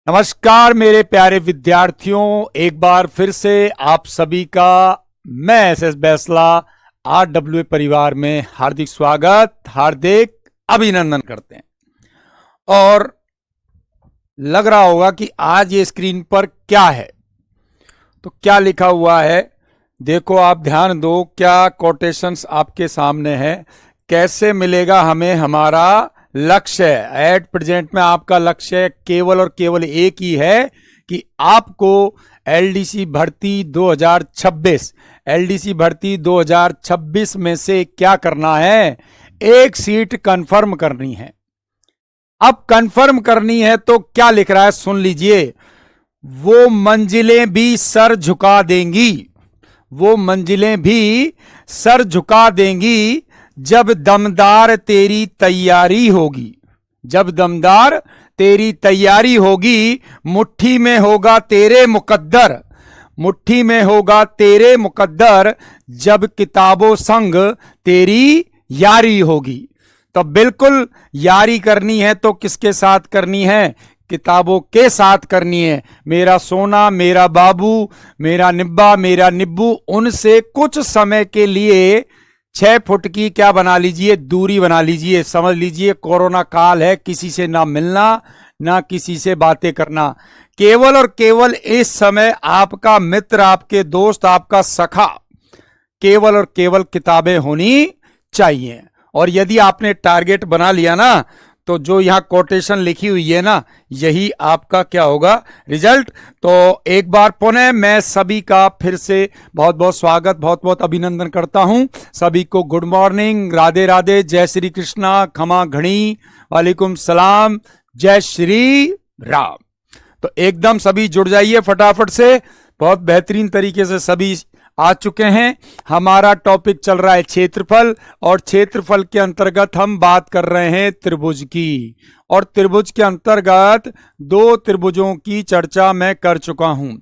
नमस्कार मेरे प्यारे विद्यार्थियों, एक बार फिर से आप सभी का मैं एस बैसला RWA परिवार में हार्दिक स्वागत, हार्दिक अभिनंदन करते हैं। और लग रहा होगा कि आज ये स्क्रीन पर क्या है, तो क्या लिखा हुआ है देखो, आप ध्यान दो। क्या कोटेशंस आपके सामने है। कैसे मिलेगा हमें हमारा लक्ष्य। एट प्रेजेंट में आपका लक्ष्य केवल और केवल एक ही है कि आपको LDC भर्ती 2026 में से क्या करना है, एक सीट कंफर्म करनी है। अब कंफर्म करनी है तो क्या लिख रहा है सुन लीजिए। वो मंजिलें भी सर झुका देंगी, वो मंजिलें भी सर झुका देंगी जब दमदार तेरी तैयारी होगी, जब दमदार तेरी तैयारी होगी। मुट्ठी में होगा तेरे मुकद्दर, मुट्ठी में होगा तेरे मुकद्दर जब किताबों संग तेरी यारी होगी। तो बिल्कुल यारी करनी है तो किसके साथ करनी है, किताबों के साथ करनी है। मेरा सोना, मेरा बाबू, मेरा निब्बा, मेरा निब्बू, उनसे कुछ समय के लिए 6 फुट की क्या बना लीजिए, दूरी बना लीजिए। समझ लीजिए कोरोना काल है, किसी से ना मिलना ना किसी से बातें करना। केवल और केवल इस समय आपका मित्र, आपके दोस्त, आपका सखा केवल और केवल किताबें होनी चाहिए। और यदि आपने टारगेट बना लिया ना, तो जो यहां कोटेशन लिखी हुई है ना, यही आपका क्या होगा, रिजल्ट। तो एक बार पुनः मैं सभी का फिर से बहुत बहुत स्वागत, बहुत बहुत अभिनंदन करता हूं। सभी को गुड मॉर्निंग, राधे राधे, जय श्री कृष्णा, खमा घणी, वालेकुम सलाम, जय श्री राम। तो एकदम सभी जुड़ जाइए फटाफट से। बहुत बेहतरीन तरीके से सभी आ चुके हैं। हमारा टॉपिक चल रहा है क्षेत्रफल, और क्षेत्रफल के अंतर्गत हम बात कर रहे हैं त्रिभुज की। और त्रिभुज के अंतर्गत 2 त्रिभुजों की चर्चा मैं कर चुका हूं,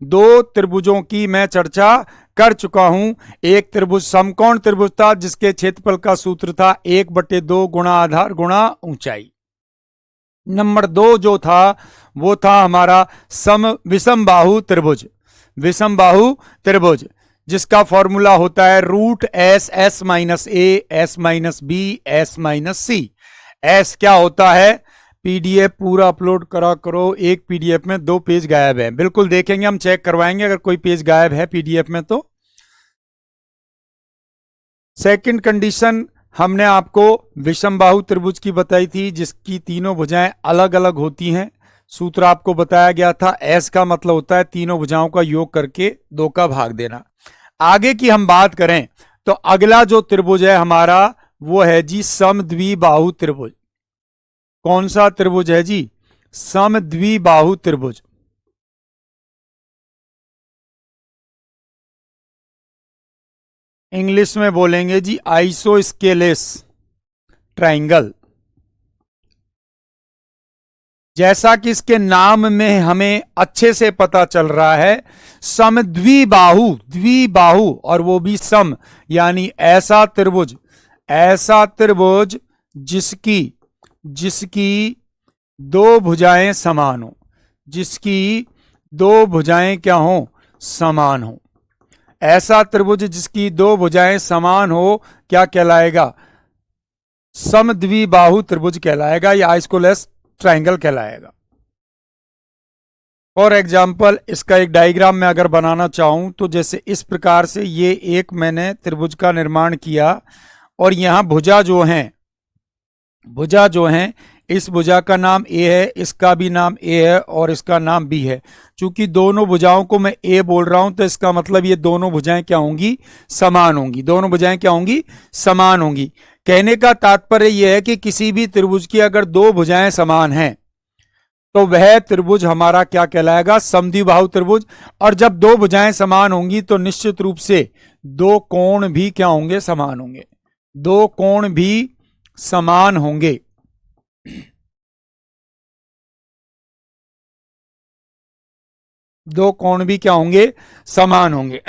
2 त्रिभुजों की मैं चर्चा कर चुका हूं। एक त्रिभुज समकोण त्रिभुज था जिसके क्षेत्रफल का सूत्र था 1/2 गुणा आधार गुणा ऊंचाई। नंबर 2 जो था वो था हमारा विषमबाहु त्रिभुज, विषमबाहु त्रिभुज जिसका फॉर्मूला होता है √S S - A S - B S - C। S क्या होता है, PDF पूरा अपलोड करा करो। एक PDF में 2 पेज गायब है, बिल्कुल देखेंगे, हम चेक करवाएंगे अगर कोई पेज गायब है PDF में तो। सेकंड कंडीशन हमने आपको विषमबाहु त्रिभुज की बताई थी जिसकी तीनों भुजाएं अलग अलग होती हैं। सूत्र आपको बताया गया था, S का मतलब होता है तीनों भुजाओं का योग करके 2 का भाग देना। आगे की हम बात करें तो अगला जो त्रिभुज है हमारा वो है जी समद्विबाहु त्रिभुज। कौन सा त्रिभुज है जी, समद्विबाहु त्रिभुज। इंग्लिश में बोलेंगे जी आइसोस्केलेस ट्राइंगल। जैसा कि इसके नाम में हमें अच्छे से पता चल रहा है, समद्विबाहु, द्विबाहु और वो भी सम, यानी ऐसा त्रिभुज, ऐसा त्रिभुज जिसकी जिसकी 2 भुजाएं समान हो, जिसकी 2 भुजाएं क्या हो, समान हो। ऐसा त्रिभुज जिसकी 2 भुजाएं समान हो क्या कहलाएगा, समद्विबाहु त्रिभुज कहलाएगा या आइसोस्केलेस ट्राइंगल कहलाएगा। फॉर एग्जाम्पल इसका एक डायग्राम मैं अगर बनाना चाहूं तो जैसे इस प्रकार से ये एक मैंने त्रिभुज का निर्माण किया, और यहां भुजा जो हैं, भुजा जो हैं, इस भुजा का नाम A है, इसका भी नाम A है और इसका नाम B है। चूंकि दोनों भुजाओं को मैं A बोल रहा हूं तो इसका मतलब ये दोनों भुजाएं क्या होंगी, समान होंगी। दोनों भुजाएं क्या होंगी, समान होंगी। कहने का तात्पर्य यह है कि किसी भी त्रिभुज की अगर 2 भुजाएं समान हैं तो वह त्रिभुज हमारा क्या कहलाएगा, समद्विबाहु त्रिभुज। और जब 2 भुजाएं समान होंगी तो निश्चित रूप से 2 कोण भी क्या होंगे, समान होंगे। 2 कोण भी समान होंगे। दो कोण भी क्या होंगे, समान होंगे।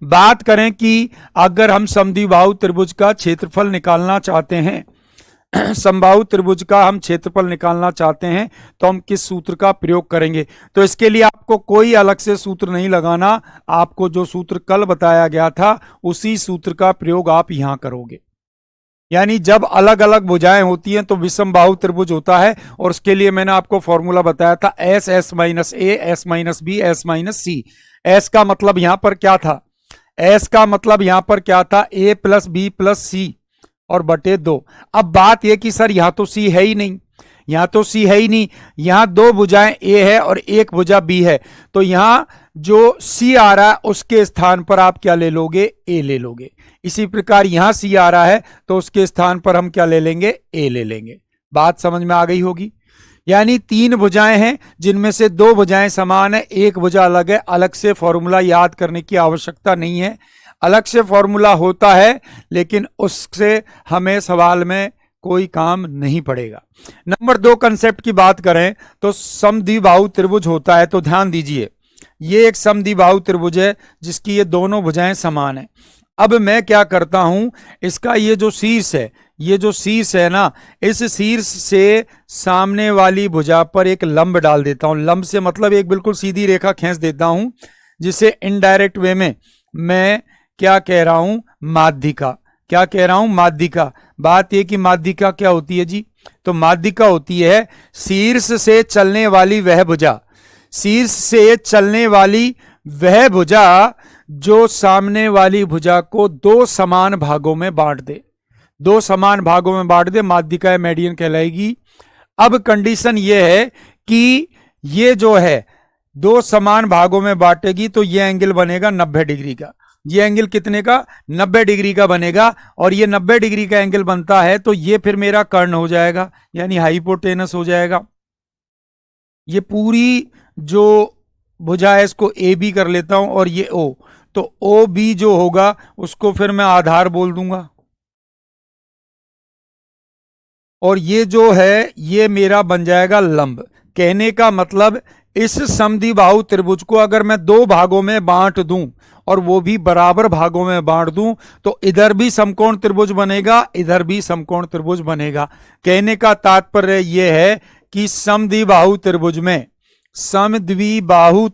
बात करें कि अगर हम समद्विबाहु त्रिभुज का क्षेत्रफल निकालना चाहते हैं समबाहु त्रिभुज का हम क्षेत्रफल निकालना चाहते हैं तो हम किस सूत्र का प्रयोग करेंगे? तो इसके लिए आपको कोई अलग से सूत्र नहीं लगाना, आपको जो सूत्र कल बताया गया था उसी सूत्र का प्रयोग आप यहां करोगे। यानी जब अलग अलग भुजाएं होती हैं तो विषमबाहु त्रिभुज होता है, और उसके लिए मैंने आपको फॉर्मूला बताया था S S minus A, S minus B, S minus C. S का मतलब यहां पर क्या था? एस का मतलब यहां पर क्या था? ए प्लस बी प्लस सी और बटे 2। अब बात यह कि सर यहां तो सी है ही नहीं, यहां तो सी है ही नहीं, यहां दो भुजाएं ए है और एक भुजा बी है, तो यहां जो सी आ रहा है उसके स्थान पर आप क्या ले लोगे? ए ले लोगे। इसी प्रकार यहां सी आ रहा है तो उसके स्थान पर हम क्या ले लेंगे? ए ले लेंगे। बात समझ में आ गई होगी। यानी 3 भुजाएं हैं जिनमें से 2 भुजाएं समान है, एक भुजा अलग है। अलग से फॉर्मूला याद करने की आवश्यकता नहीं है, अलग से फॉर्मूला होता है लेकिन उससे हमें सवाल में कोई काम नहीं पड़ेगा। नंबर 2 कंसेप्ट की बात करें तो समद्विबाहु त्रिभुज होता है। तो ध्यान दीजिए, ये एक समद्विबाहु त्रिभुज है जिसकी ये दोनों भुजाएं समान है। अब मैं क्या करता हूं, इसका ये जो शीर्ष है, ये जो शीर्ष है ना, इस शीर्ष से सामने वाली भुजा पर एक लंब डाल देता हूं। लंब से मतलब एक बिल्कुल सीधी रेखा खींच देता हूं, जिसे इनडायरेक्ट वे में मैं क्या कह रहा हूं? माध्यिका। क्या कह रहा हूं? माध्यिका। बात यह कि माध्यिका क्या होती है जी? तो माध्यिका होती है शीर्ष से चलने वाली वह भुजा, शीर्ष से चलने वाली वह भुजा जो सामने वाली भुजा को 2 समान भागों में बांट दे। 2 समान भागों में बांट दे, माध्यिका मेडियन कहलाएगी। अब कंडीशन यह है कि ये जो है 2 समान भागों में बांटेगी तो ये एंगल बनेगा 90 डिग्री का। ये एंगल कितने का? 90 डिग्री का बनेगा। और ये 90 डिग्री का एंगल बनता है तो ये फिर मेरा कर्ण हो जाएगा, यानी हाइपोटेनस हो जाएगा। ये पूरी जो भुजा है इसको ए बी कर लेता हूं और ये ओ, तो ओ बी जो होगा उसको फिर मैं आधार बोल दूंगा, और ये जो है ये मेरा बन जाएगा लंब। कहने का मतलब इस समद्विबाहु त्रिभुज को अगर मैं 2 भागों में बांट दूं और वो भी बराबर भागों में बांट दूं तो इधर भी समकोण त्रिभुज बनेगा, इधर भी समकोण त्रिभुज बनेगा। कहने का तात्पर्य यह है कि समद्विबाहु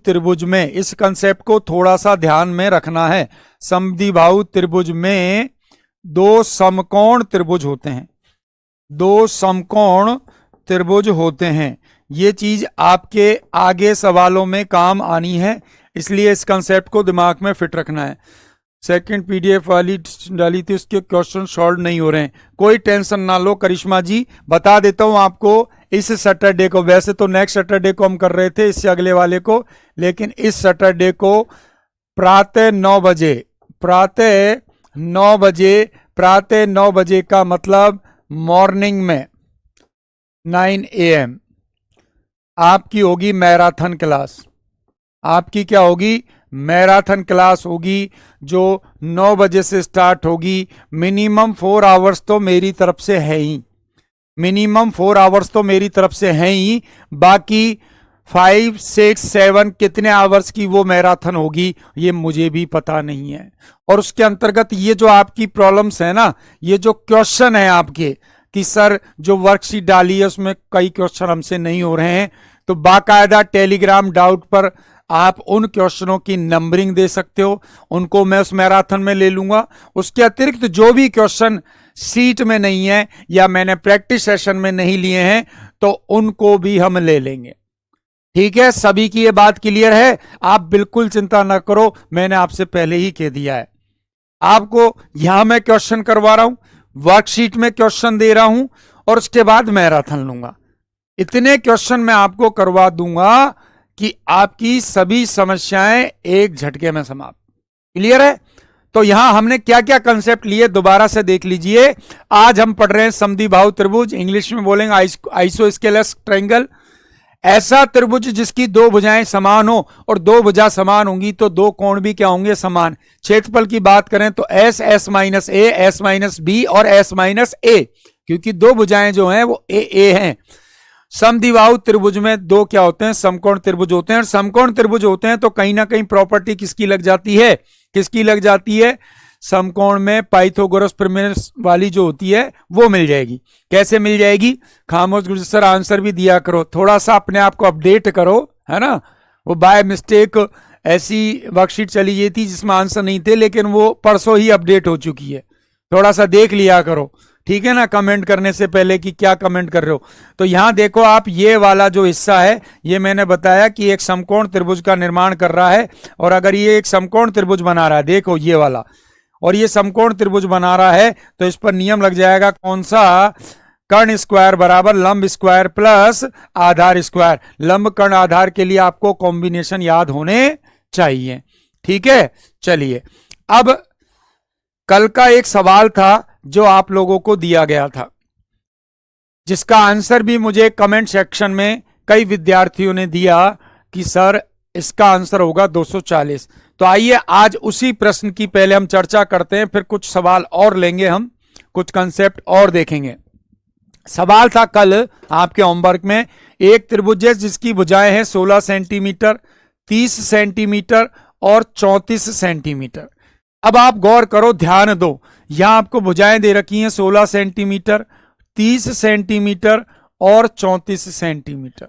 त्रिभुज में इस कंसेप्ट को थोड़ा सा ध्यान में रखना है। समद्विबाहु त्रिभुज में 2 समकोण त्रिभुज होते हैं, 2 समकोण त्रिभुज होते हैं। ये चीज आपके आगे सवालों में काम आनी है, इसलिए इस कंसेप्ट को दिमाग में फिट रखना है। सेकंड पीडीएफ वाली डाली थी, उसके क्वेश्चन सॉल्व नहीं हो रहे हैं, कोई टेंशन ना लो करिश्मा जी, बता देता हूं आपको इस सैटरडे को। वैसे तो नेक्स्ट सैटरडे को हम कर रहे थे, इससे अगले वाले को, लेकिन इस सैटरडे को प्रातः 9 बजे का मतलब मॉर्निंग में 9 AM आपकी होगी मैराथन क्लास। आपकी क्या होगी? मैराथन क्लास होगी, जो 9 बजे से स्टार्ट होगी। मिनिमम 4 आवर्स तो मेरी तरफ से है ही, मिनिमम 4 आवर्स तो मेरी तरफ से हैं ही। बाकी 5, 6, 7 कितने आवर्स की वो मैराथन होगी ये मुझे भी पता नहीं है। और उसके अंतर्गत ये जो आपकी प्रॉब्लम्स है ना, ये जो क्वेश्चन है आपके कि सर जो वर्कशीट डाली है उसमें कई क्वेश्चन हमसे नहीं हो रहे हैं, तो बाकायदा टेलीग्राम डाउट पर आप उन क्वेश्चनों की नंबरिंग दे सकते हो, उनको मैं उस मैराथन में ले लूंगा। उसके अतिरिक्त जो भी क्वेश्चन सीट में नहीं है या मैंने प्रैक्टिस सेशन में नहीं लिए हैं तो उनको भी हम ले लेंगे। ठीक है, सभी की ये बात क्लियर है? आप बिल्कुल चिंता ना करो, मैंने आपसे पहले ही कह दिया है। आपको यहां मैं क्वेश्चन करवा रहा हूं, वर्कशीट में क्वेश्चन दे रहा हूं और उसके बाद मैराथन लूंगा। इतने क्वेश्चन मैं आपको करवा दूंगा कि आपकी सभी समस्याएं एक झटके में समाप्त। क्लियर है? तो यहां हमने क्या क्या कंसेप्ट लिए दोबारा से देख लीजिए। आज हम पढ़ रहे हैं समद्विबाहु त्रिभुज, इंग्लिश में बोलेंगे आइसोस्केलस ट्रायंगल। ऐसा त्रिभुज जिसकी 2 भुजाएं समान हो, और 2 भुजा समान होंगी तो 2 कोण भी क्या होंगे? समान। क्षेत्रफल की बात करें तो S, S minus A, S minus B और एस माइनस ए, क्योंकि 2 भुजाएं जो हैं वो ए ए हैं। समद्विबाहु त्रिभुज में 2 क्या होते हैं? समकोण त्रिभुज होते हैं। और समकोण त्रिभुज होते हैं तो कहीं ना कहीं प्रॉपर्टी किसकी लग जाती है? किसकी लग जाती है? समकोण में पाइथागोरस प्रमेय वाली जो होती है वो मिल जाएगी। कैसे मिल जाएगी? खामोश गुरु सर आंसर भी दिया करो, थोड़ा सा अपने आप को अपडेट करो, है ना। वो बाय मिस्टेक ऐसी वर्कशीट चली गई थी जिसमें आंसर नहीं थे, लेकिन वो परसों ही अपडेट हो चुकी है, थोड़ा सा देख लिया करो, ठीक है ना, कमेंट करने से पहले कि क्या कमेंट कर रहे हो। तो यहां देखो आप, ये वाला जो हिस्सा है ये मैंने बताया कि एक समकोण त्रिभुज का निर्माण कर रहा है, और अगर ये एक समकोण त्रिभुज बना रहा है, देखो ये वाला, और ये समकोण त्रिभुज बना रहा है, तो इस पर नियम लग जाएगा कौन सा? कर्ण स्क्वायर बराबर लंब स्क्वायर प्लस आधार स्क्वायर। लंब कर्ण आधार के लिए आपको कॉम्बिनेशन याद होने चाहिए, ठीक है। चलिए, अब कल का एक सवाल था जो आप लोगों को दिया गया था, जिसका आंसर भी मुझे कमेंट सेक्शन में कई विद्यार्थियों ने दिया कि सर इसका आंसर होगा 240। तो आइए आज उसी प्रश्न की पहले हम चर्चा करते हैं, फिर कुछ सवाल और लेंगे, हम कुछ कंसेप्ट और देखेंगे। सवाल था कल आपके होमवर्क में, एक त्रिभुज है जिसकी भुजाएं हैं 16 सेंटीमीटर, 30 सेंटीमीटर और 34 सेंटीमीटर। अब आप गौर करो, ध्यान दो, यहां आपको भुजाएं दे रखी हैं 16 सेंटीमीटर, 30 सेंटीमीटर और 34 सेंटीमीटर।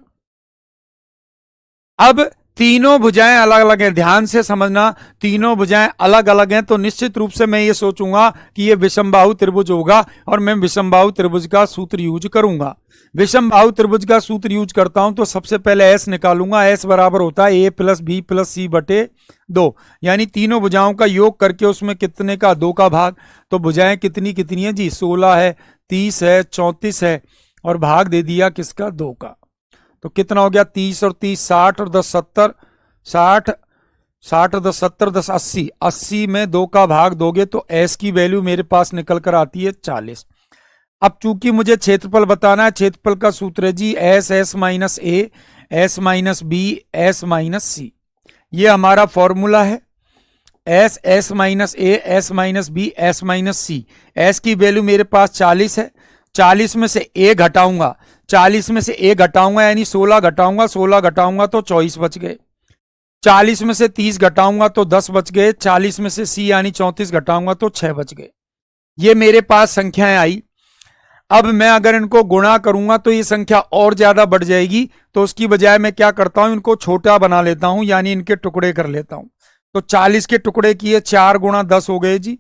अब तीनों भुजाएं अलग अलग हैं, ध्यान से समझना, तीनों भुजाएं अलग अलग हैं, तो निश्चित रूप से मैं ये सोचूंगा कि ये विषमबाहु त्रिभुज होगा, और मैं विषमबाहु त्रिभुज का सूत्र यूज करूंगा। विषमबाहु त्रिभुज का सूत्र यूज करता हूं तो सबसे पहले एस निकालूंगा। एस बराबर होता है ए प्लस बी प्लस सी बटे 2, यानी तीनों भुजाओं का योग करके उसमें कितने का? 2 का भाग। तो भुजाएं कितनी कितनी है जी? 16 है, 30 है, 34 है, और भाग दे दिया किसका? 2 का। तो कितना हो गया? 30 और 30 60 और 10 70, 60 60 और 10 70 10 80, 80 में 2 का भाग दोगे तो एस की वैल्यू मेरे पास निकल कर आती है 40। अब चूंकि मुझे क्षेत्रफल बताना है, क्षेत्रफल का सूत्र है जी S S minus A S minus B S minus C. ये हमारा फॉर्मूला है, S S minus A S minus B S minus C. S की वैल्यू मेरे पास 40 है, 40 में से ए घटाऊंगा, 40 में से ए घटाऊंगा यानी 16 घटाऊंगा, 16 घटाऊंगा तो 24 बच गए, 40 में से 30 घटाऊंगा तो 10 बच गए, 40 में से सी यानी 34 घटाऊंगा तो 6 बच गए। ये मेरे पास संख्याएं आई। अब मैं अगर इनको गुणा करूंगा तो ये संख्या और ज्यादा बढ़ जाएगी, तो उसकी बजाय मैं क्या करता हूं, इनको छोटा बना लेता हूं, यानी इनके टुकड़े कर लेता हूं। तो 40 के टुकड़े किए 4 गुणा 10 हो गए जी,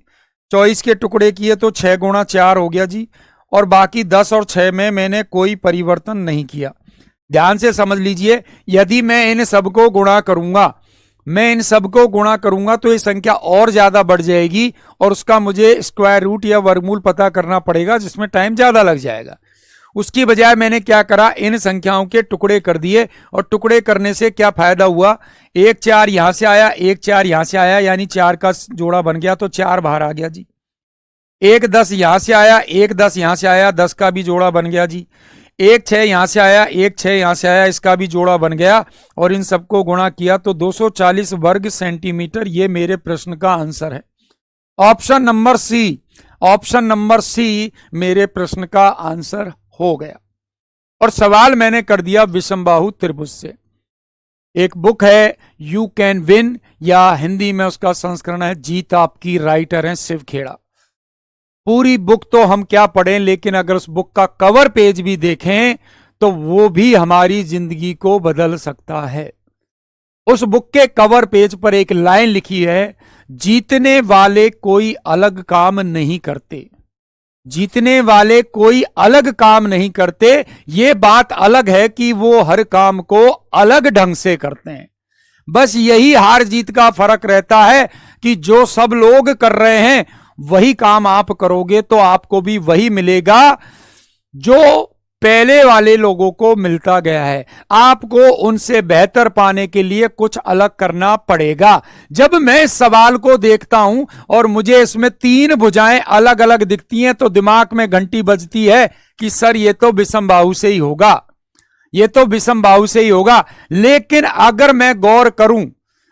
24 के टुकड़े किए तो 6 गुणा 4 हो गया जी, और बाकी 10 और 6 में मैंने कोई परिवर्तन नहीं किया। ध्यान से समझ लीजिए, यदि मैं इन सबको गुणा करूंगा, मैं इन सबको गुणा करूंगा तो ये संख्या और ज्यादा बढ़ जाएगी, और उसका मुझे स्क्वायर रूट या वर्गमूल पता करना पड़ेगा, जिसमें टाइम ज्यादा लग जाएगा। उसकी बजाय मैंने क्या करा, इन संख्याओं के टुकड़े कर दिए, और टुकड़े करने से क्या फायदा हुआ, 1 4 यहां से आया, 1 4 यहां से आया, यानी 4 का जोड़ा बन गया तो 4 बाहर आ गया जी। 1 10 यहां से आया, 1 10 यहां से आया, 10 का भी जोड़ा बन गया जी। 1 6 यहां से आया, 1 6 यहां से आया, इसका भी जोड़ा बन गया, और इन सबको गुणा किया तो 240 वर्ग सेंटीमीटर। ये मेरे प्रश्न का आंसर है। Option number C, option number C मेरे प्रश्न का आंसर हो गया। और सवाल मैंने कर दिया विषमबाहु त्रिभुज से। एक बुक है यू कैन विन, या हिंदी में उसका संस्करण है जीत आपकी, राइटर है शिव खेड़ा। पूरी बुक तो हम क्या पढ़ें, लेकिन अगर उस बुक का कवर पेज भी देखें तो वो भी हमारी जिंदगी को बदल सकता है। उस बुक के कवर पेज पर एक लाइन लिखी है, जीतने वाले कोई अलग काम नहीं करते, जीतने वाले कोई अलग काम नहीं करते, ये बात अलग है कि वो हर काम को अलग ढंग से करते हैं। बस यही हार जीत का फर्क रहता है कि जो सब लोग कर रहे हैं वही काम आप करोगे तो आपको भी वही मिलेगा जो पहले वाले लोगों को मिलता गया है। आपको उनसे बेहतर पाने के लिए कुछ अलग करना पड़ेगा। जब मैं इस सवाल को देखता हूं और मुझे इसमें 3 भुजाएं अलग अलग दिखती हैं तो दिमाग में घंटी बजती है कि सर ये तो विषमबाहु से ही होगा, ये तो विषमबाहु से ही होगा। लेकिन अगर मैं गौर करूं,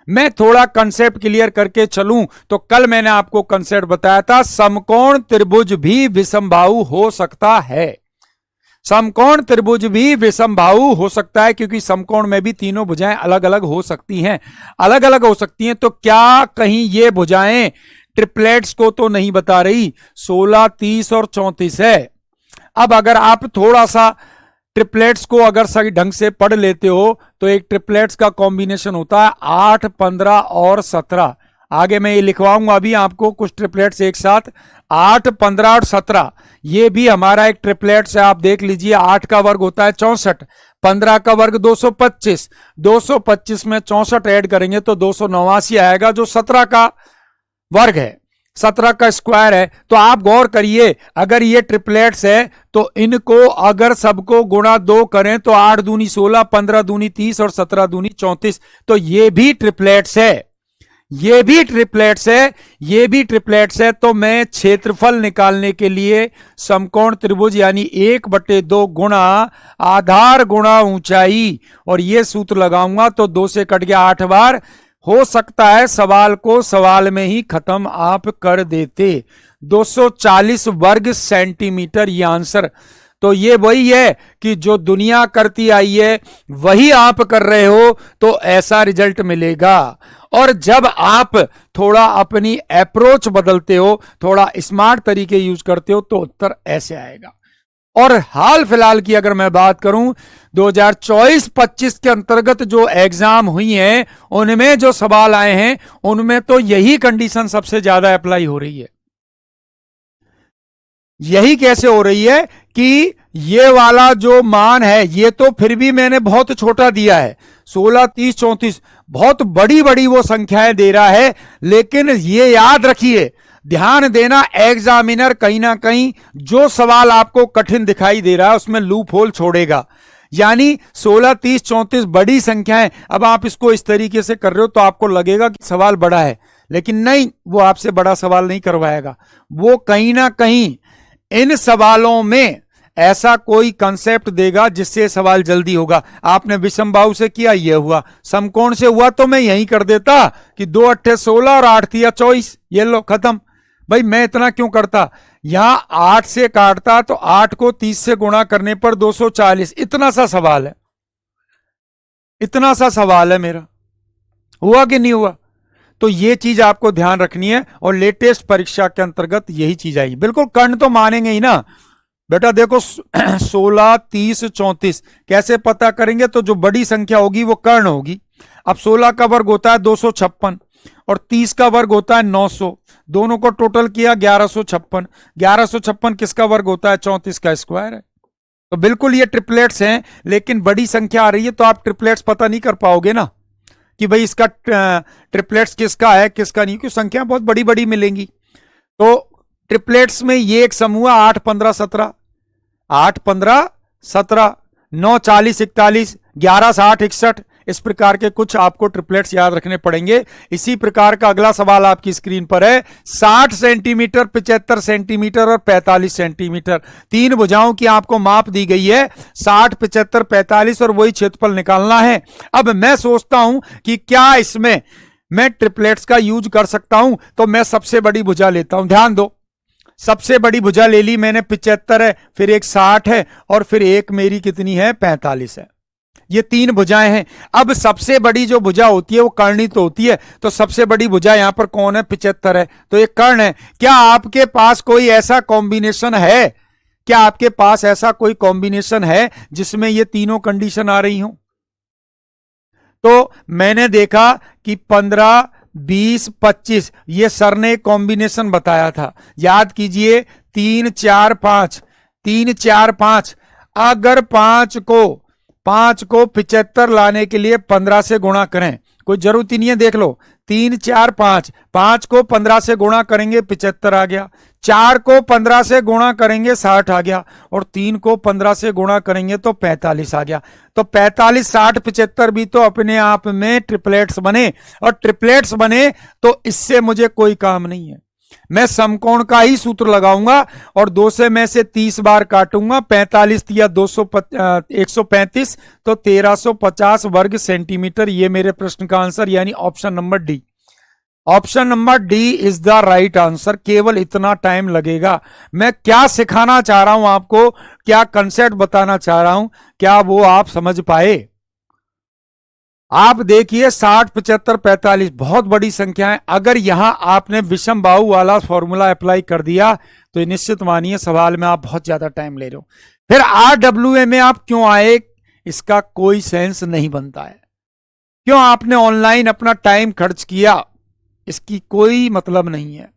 मैं थोड़ा कंसेप्ट क्लियर करके चलूं, तो कल मैंने आपको कंसेप्ट बताया था समकोण त्रिभुज भी विषमबाहु हो सकता है। समकोण त्रिभुज भी विषमबाहु हो सकता है, क्योंकि समकोण में भी तीनों भुजाएं अलग अलग हो सकती हैं, अलग अलग हो सकती हैं। तो क्या कहीं ये भुजाएं ट्रिपलेट्स को तो नहीं बता रही, 16, 30 और 34 है। अब अगर आप थोड़ा सा ट्रिपलेट्स को अगर सही ढंग से पढ़ लेते हो तो एक ट्रिपलेट्स का कॉम्बिनेशन होता है 8, 15 और 17। आगे मैं ये लिखवाऊंगा अभी आपको कुछ ट्रिपलेट्स एक साथ, 8, 15 और 17। ये भी हमारा एक ट्रिपलेट्स है, आप देख लीजिए। 8 का वर्ग होता है 64, 15 का वर्ग 225, 225 में 64 ऐड करेंगे तो 289 आएगा, जो 17 का वर्ग है, 17 का स्क्वायर है। तो आप गौर करिए, अगर ये ट्रिपलेट्स है तो इनको अगर सबको गुणा 2 करें तो 8 दूनी 16, 15 दूनी 30 और 17 दूनी 34। तो ये भी ट्रिपलेट्स है, ये भी ट्रिपलेट्स है, ये भी ट्रिपलेट्स है। तो मैं क्षेत्रफल निकालने के लिए समकोण त्रिभुज यानी 1/2 गुणा आधार गुणा ऊंचाई, और ये सूत्र लगाऊंगा तो 2 से कट गया 8 बार। हो सकता है सवाल को सवाल में ही खत्म आप कर देते। 240 वर्ग सेंटीमीटर ये आंसर। तो ये वही है कि जो दुनिया करती आई है वही आप कर रहे हो, तो ऐसा रिजल्ट मिलेगा। और जब आप थोड़ा अपनी अप्रोच बदलते हो, थोड़ा स्मार्ट तरीके यूज करते हो, तो उत्तर ऐसे आएगा। और हाल फिलहाल की अगर मैं बात करूं, 2024-25 के अंतर्गत जो एग्जाम हुई हैं उनमें जो सवाल आए हैं उनमें तो यही कंडीशन सबसे ज्यादा अप्लाई हो रही है। यही कैसे हो रही है कि ये वाला जो मान है ये तो फिर भी मैंने बहुत छोटा दिया है, 16, 30, 34, बहुत बड़ी बड़ी वो संख्याएं दे रहा है। लेकिन ये याद रखिए, ध्यान देना, एग्जामिनर कहीं ना कहीं जो सवाल आपको कठिन दिखाई दे रहा है उसमें लूप होल छोड़ेगा। यानी 16, 30, 34 बड़ी संख्याएं, अब आप इसको इस तरीके से कर रहे हो तो आपको लगेगा कि सवाल बड़ा है, लेकिन नहीं, वो आपसे बड़ा सवाल नहीं करवाएगा। वो कहीं ना कहीं इन सवालों में ऐसा कोई कंसेप्ट देगा जिससे सवाल जल्दी होगा। आपने विषमबाहु से किया, ये हुआ, समकोण से हुआ तो मैं यही कर देता कि 2 अट्ठे 16 और 8 तिया 24, ये लो खत्म। भाई मैं इतना क्यों करता, यहां 8 से काटता तो 8 को 30 से गुणा करने पर 240। इतना सा सवाल है, इतना सा सवाल है मेरा, हुआ कि नहीं हुआ? तो ये चीज आपको ध्यान रखनी है, और लेटेस्ट परीक्षा के अंतर्गत यही चीज आई। बिल्कुल कर्ण तो मानेंगे ही ना बेटा। देखो 16, 30, 34 कैसे पता करेंगे, तो जो बड़ी संख्या होगी वो कर्ण होगी। अब 16 का वर्ग होता है 256 और 30 का वर्ग होता है 900, दोनों को टोटल किया 1156। 1156 किसका वर्ग होता है? 34 का स्क्वायर है। तो बिल्कुल ये ट्रिपलेट्स हैं, लेकिन बड़ी संख्या आ रही है तो आप ट्रिपलेट्स पता नहीं कर पाओगे ना कि भाई इसका ट्रिपलेट्स किसका है किसका नहीं, क्योंकि संख्या बहुत बड़ी बड़ी मिलेंगी। तो ट्रिपलेट्स में ये एक समूह 8, 15, 17, 8, 15, 17, 9, 40, 41, 11, 60, 61, इस प्रकार के कुछ आपको ट्रिपलेट्स याद रखने पड़ेंगे। इसी प्रकार का अगला सवाल आपकी स्क्रीन पर है। 60 सेंटीमीटर, 75 सेंटीमीटर और 45 सेंटीमीटर, तीन भुजाओं की आपको माप दी गई है, 60, 75, 45, और वही क्षेत्रफल निकालना है। अब मैं सोचता हूं कि क्या इसमें मैं ट्रिपलेट्स का यूज कर सकता हूं, तो मैं सबसे बड़ी भुजा लेता हूं। ध्यान दो, सबसे बड़ी भुजा ले ली मैंने, 75 है, फिर एक 60 है, और फिर एक मेरी कितनी है? 45 है। ये तीन भुजाएं हैं। अब सबसे बड़ी जो भुजा होती है वो कर्णी तो होती है, तो सबसे बड़ी भुजा यहां पर कौन है? 75 है, तो ये कर्ण है। क्या आपके पास कोई ऐसा कॉम्बिनेशन है, क्या आपके पास ऐसा कोई कॉम्बिनेशन है जिसमें ये तीनों कंडीशन आ रही हो? तो मैंने देखा कि 15, 20, 25 ये सर ने कॉम्बिनेशन बताया था, याद कीजिए, 3, 4, 5, 3, 4, 5। अगर 5 को 75 लाने के लिए 15 से गुणा करें, कोई जरूरत ही नहीं है, देख लो, 3, 4, 5, 5 को 15 से गुणा करेंगे 75 आ गया, 4 को 15 से गुणा करेंगे 60 आ गया, और 3 को 15 से गुणा करेंगे तो 45 आ गया। तो 45, 60, 75 भी तो अपने आप में ट्रिपलेट्स बने, और ट्रिपलेट्स बने तो इससे मुझे कोई काम नहीं है। मैं समकोण का ही सूत्र लगाऊंगा और 2 से मैं से 30 बार काटूंगा, 45 या 135, तो 1350 वर्ग सेंटीमीटर। ये मेरे प्रश्न का आंसर, यानी option number D. Option number D is the right answer. केवल इतना टाइम लगेगा। मैं क्या सिखाना चाह रहा हूं आपको, क्या कंसेप्ट बताना चाह रहा हूं, क्या वो आप समझ पाए? आप देखिए 60, 75, 45 बहुत बड़ी संख्या है। अगर यहां आपने विषम बाहु वाला फॉर्मूला अप्लाई कर दिया तो निश्चित मानिए सवाल में आप बहुत ज्यादा टाइम ले रहे हो। फिर RWA में आप क्यों आए, इसका कोई सेंस नहीं बनता है। क्यों आपने ऑनलाइन अपना टाइम खर्च किया, इसकी कोई मतलब नहीं है।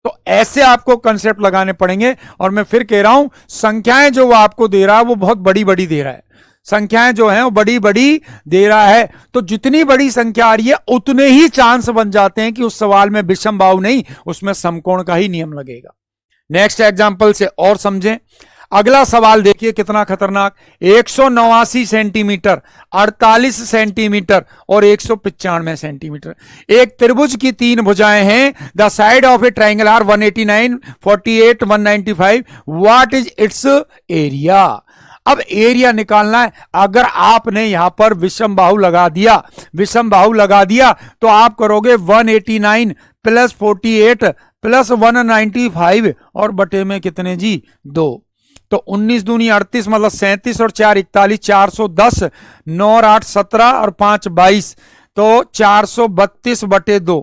तो ऐसे आपको कंसेप्ट लगाने पड़ेंगे। और मैं फिर कह रहा हूं, संख्याएं जो वो आपको दे रहा है वो बहुत बड़ी बड़ी दे रहा है, संख्याएं जो हैं वो बड़ी बड़ी दे रहा है। तो जितनी बड़ी संख्या आ रही है उतने ही चांस बन जाते हैं कि उस सवाल में विषम बाहु नहीं, उसमें समकोण का ही नियम लगेगा। नेक्स्ट एग्जांपल से और समझें। अगला सवाल देखिए कितना खतरनाक। 189 सेंटीमीटर, 48 सेंटीमीटर और 195 सेंटीमीटर। एक त्रिभुज की 3 भुजाएं हैं। The side of a triangle are 189, 48, 195। What is its area. अब एरिया निकालना है। अगर आपने यहां पर विषम बाहु लगा दिया, विषम बाहु लगा दिया तो आप करोगे 189 प्लस 48 प्लस 195 और बटे में कितने जी 2। तो 19 दूनी 38 मतलब 37 और 4 41, 410, 9 और 8 17 और 5 22, तो 432 बटे 2।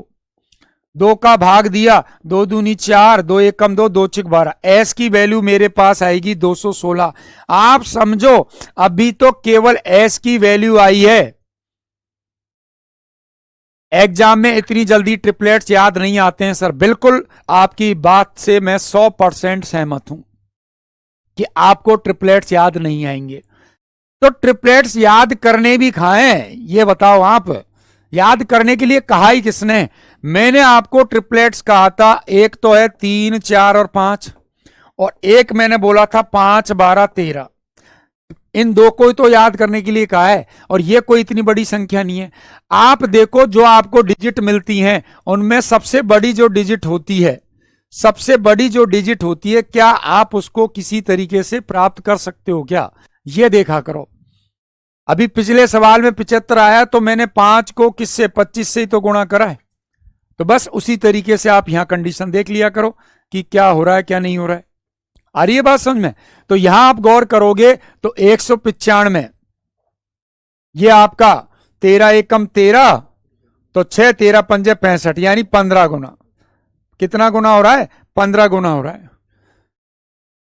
2 का भाग दिया, 2 दूनी 4, 2 एक कम 2, 2 छिक 12। एस की वैल्यू मेरे पास आएगी 216। आप समझो अभी तो केवल एस की वैल्यू आई है। एग्जाम में इतनी जल्दी ट्रिपलेट्स याद नहीं आते हैं सर। बिल्कुल आपकी बात से मैं 100% सहमत हूं कि आपको ट्रिपलेट्स याद नहीं आएंगे। तो ट्रिपलेट्स याद करने भी खाएं, ये बताओ आप। याद करने के लिए कहा ही किसने। मैंने आपको ट्रिपलेट्स कहा था, एक तो है 3, 4 और 5, और एक मैंने बोला था 5, 12, 13। इन दो को तो याद करने के लिए कहा है, और ये कोई इतनी बड़ी संख्या नहीं है। आप देखो जो आपको डिजिट मिलती हैं उनमें सबसे बड़ी जो डिजिट होती है, सबसे बड़ी जो डिजिट होती है, क्या आप उसको किसी तरीके से प्राप्त कर सकते हो क्या, ये देखा करो। अभी पिछले सवाल में 75 आया तो मैंने 5 को किससे 25 से ही तो गुणा करा है। तो बस उसी तरीके से आप यहां कंडीशन देख लिया करो कि क्या हो रहा है क्या नहीं हो रहा है। आ रही है बात समझ में। तो यहां आप गौर करोगे तो 195, ये आपका 13 एकम 13, तो 6 13 पंजे 65, यानी 15 गुना। कितना गुना हो रहा है, 15 गुना हो रहा है।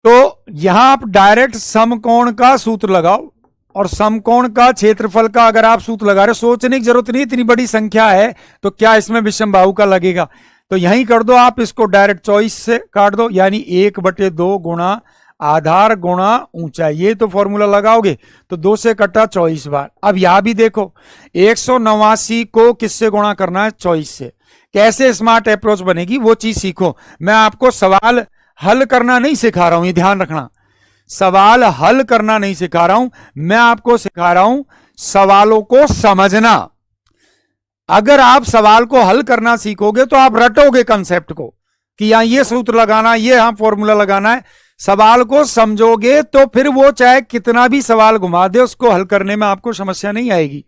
तो यहां आप डायरेक्ट समकोण का सूत्र लगाओ, और समकोण का क्षेत्रफल का अगर आप सूत्र लगा रहे, सोचने की जरूरत नहीं, इतनी बड़ी संख्या है तो क्या इसमें विषम बाहु का लगेगा। तो यहीं कर दो आप, इसको डायरेक्ट चॉइस से काट दो, यानी 1/2 गुणा आधार गुणा ऊंचाई। ये तो फॉर्मूला लगाओगे तो 2 से कटा 24 बार। अब यहां भी देखो 189 को किससे गुणा करना है, 24 से। कैसे स्मार्ट अप्रोच बनेगी वो चीज सीखो। मैं आपको सवाल हल करना नहीं सिखा रहा हूं, ये ध्यान रखना। सवाल हल करना नहीं सिखा रहा हूं, मैं आपको सिखा रहा हूं सवालों को समझना। अगर आप सवाल को हल करना सीखोगे तो आप रटोगे कंसेप्ट को कि यहां ये सूत्र लगाना, ये यहां फॉर्मूला लगाना है। सवाल को समझोगे तो फिर वो चाहे कितना भी सवाल घुमा दे, उसको हल करने में आपको समस्या नहीं आएगी।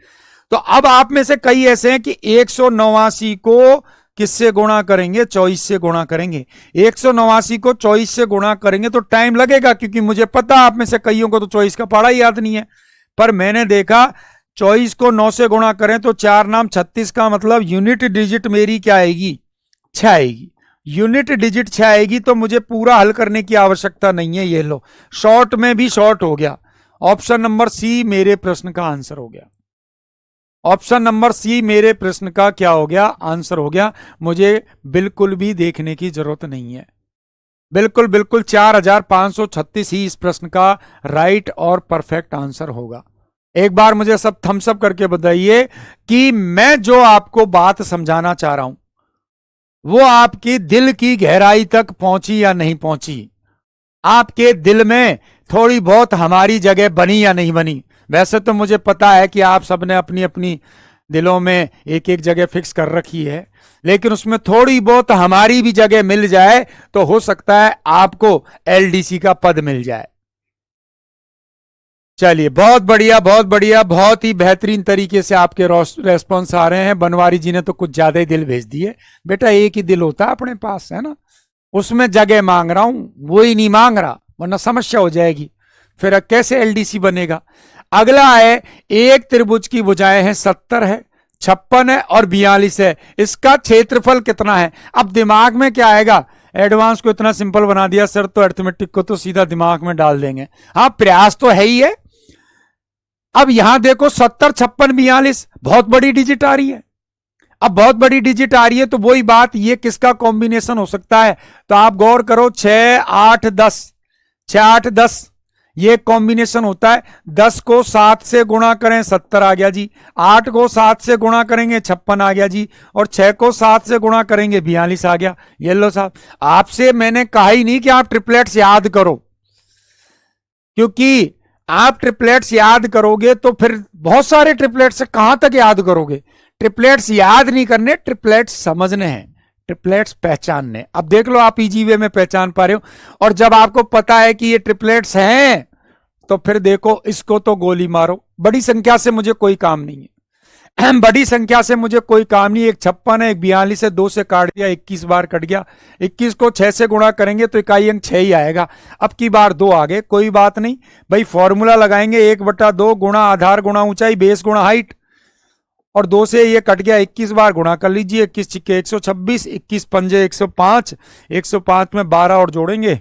तो अब आप में से कई ऐसे हैं कि 189 को किससे गुणा करेंगे, 24 से गुणा करेंगे। 189 को 24 से गुणा करेंगे तो टाइम लगेगा, क्योंकि मुझे पता आप में से कईयों को तो 24 का पढ़ा ही याद नहीं है। पर मैंने देखा 24 को 9 से गुणा करें तो 4 नाम 36 का मतलब यूनिट डिजिट मेरी क्या आएगी, 6 आएगी। यूनिट डिजिट 6 आएगी तो मुझे पूरा हल करने की आवश्यकता नहीं है। ये लो, शॉर्ट में भी शॉर्ट हो गया। ऑप्शन नंबर सी मेरे प्रश्न का आंसर हो गया। ऑप्शन नंबर सी मेरे प्रश्न का क्या हो गया, आंसर हो गया। मुझे बिल्कुल भी देखने की जरूरत नहीं है। बिल्कुल बिल्कुल 4536 ही इस प्रश्न का राइट और परफेक्ट आंसर होगा। एक बार मुझे सब थम्स अप करके बताइए कि मैं जो आपको बात समझाना चाह रहा हूं वो आपकी दिल की गहराई तक पहुंची या नहीं पहुंची। आपके दिल में थोड़ी बहुत हमारी जगह बनी या नहीं बनी। वैसे तो मुझे पता है कि आप सबने अपनी अपनी दिलों में एक एक जगह फिक्स कर रखी है, लेकिन उसमें थोड़ी बहुत हमारी भी जगह मिल जाए तो हो सकता है आपको एलडीसी का पद मिल जाए। चलिए, बहुत बढ़िया बहुत बढ़िया, बहुत ही बेहतरीन तरीके से आपके रेस्पॉन्स आ रहे हैं। बनवारी जी ने तो कुछ ज्यादा ही दिल भेज दिए। बेटा एक ही दिल होता है अपने पास, है ना, उसमें जगह मांग रहा हूं, वो ही नहीं मांग रहा, वरना समस्या हो जाएगी। फिर कैसे एलडीसी बनेगा। अगला है एक त्रिभुज की भुजाएं हैं 70 है, 56 है और 42 है, इसका क्षेत्रफल कितना है। अब दिमाग में क्या आएगा, एडवांस को इतना सिंपल बना दिया सर, तो अर्थमेटिक को तो सीधा दिमाग में डाल देंगे। हाँ, प्रयास तो है ही है। अब यहां देखो 70, 56, 42 बहुत बड़ी डिजिट आ रही है। अब बहुत बड़ी डिजिट आ रही है तो वही बात, ये किसका कॉम्बिनेशन हो सकता है, तो आप गौर करो 6, 8, 10, 6, 8, 10 ये कॉम्बिनेशन होता है। 10 को 7 से गुणा करें 70 आ गया जी, 8 को 7 से गुणा करेंगे 56 आ गया जी, और 6 को 7 से गुणा करेंगे 42 आ गया। ये लो साहब, आपसे मैंने कहा ही नहीं कि आप ट्रिपलेट्स याद करो, क्योंकि आप ट्रिपलेट्स याद करोगे तो फिर बहुत सारे ट्रिपलेट्स कहां तक याद करोगे। ट्रिपलेट्स याद नहीं करने, ट्रिपलेट्स समझने हैं, ट्रिपलेट्स पहचानने। अब देख लो आप इजी वे में पहचान पा रहे हो, और जब आपको पता है कि ये ट्रिपलेट्स हैं तो फिर देखो इसको तो गोली मारो। बड़ी संख्या से मुझे कोई काम नहीं है, बड़ी संख्या से मुझे कोई काम नहीं। एक 56 है, एक 42 है, 2 से काट दिया 21 बार कट गया। 21 को 6 से गुणा करेंगे तो इकाई अंक 6 ही आएगा। अब की बार 2 आ गए, कोई बात नहीं भाई, फॉर्मूला लगाएंगे 1/2 गुणा आधार गुणा ऊंचाई बेस गुणा हाइट, और 2 से ये कट गया, 21 बार गुणा कर लीजिए, 21 छिक्के 126, 21 पंजे 105, 105 में 12 और जोड़ेंगे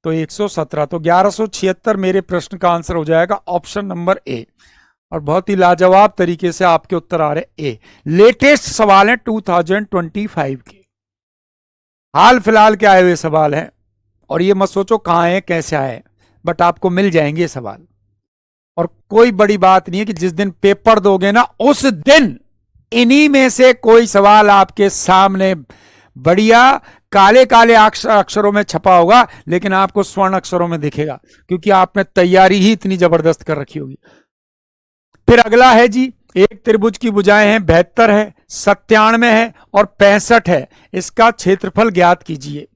तो 117, तो 1176 मेरे प्रश्न का आंसर हो जाएगा ऑप्शन नंबर ए। और बहुत ही लाजवाब तरीके से आपके उत्तर आ रहे ए। लेटेस्ट सवाल है 2025 के, हाल फिलहाल के आए हुए सवाल है, और ये मत सोचो कहां है कैसे आए, बट आपको मिल जाएंगे सवाल। और कोई बड़ी बात नहीं है कि जिस दिन पेपर दोगे ना उस दिन इन्हीं में से कोई सवाल आपके सामने बढ़िया काले काले अक्षरों में छपा होगा, लेकिन आपको स्वर्ण अक्षरों में दिखेगा, क्योंकि आपने तैयारी ही इतनी जबरदस्त कर रखी होगी। फिर अगला है जी, एक त्रिभुज की भुजाएं हैं 72 है, 97 है और 65 है, इसका क्षेत्रफल ज्ञात कीजिए।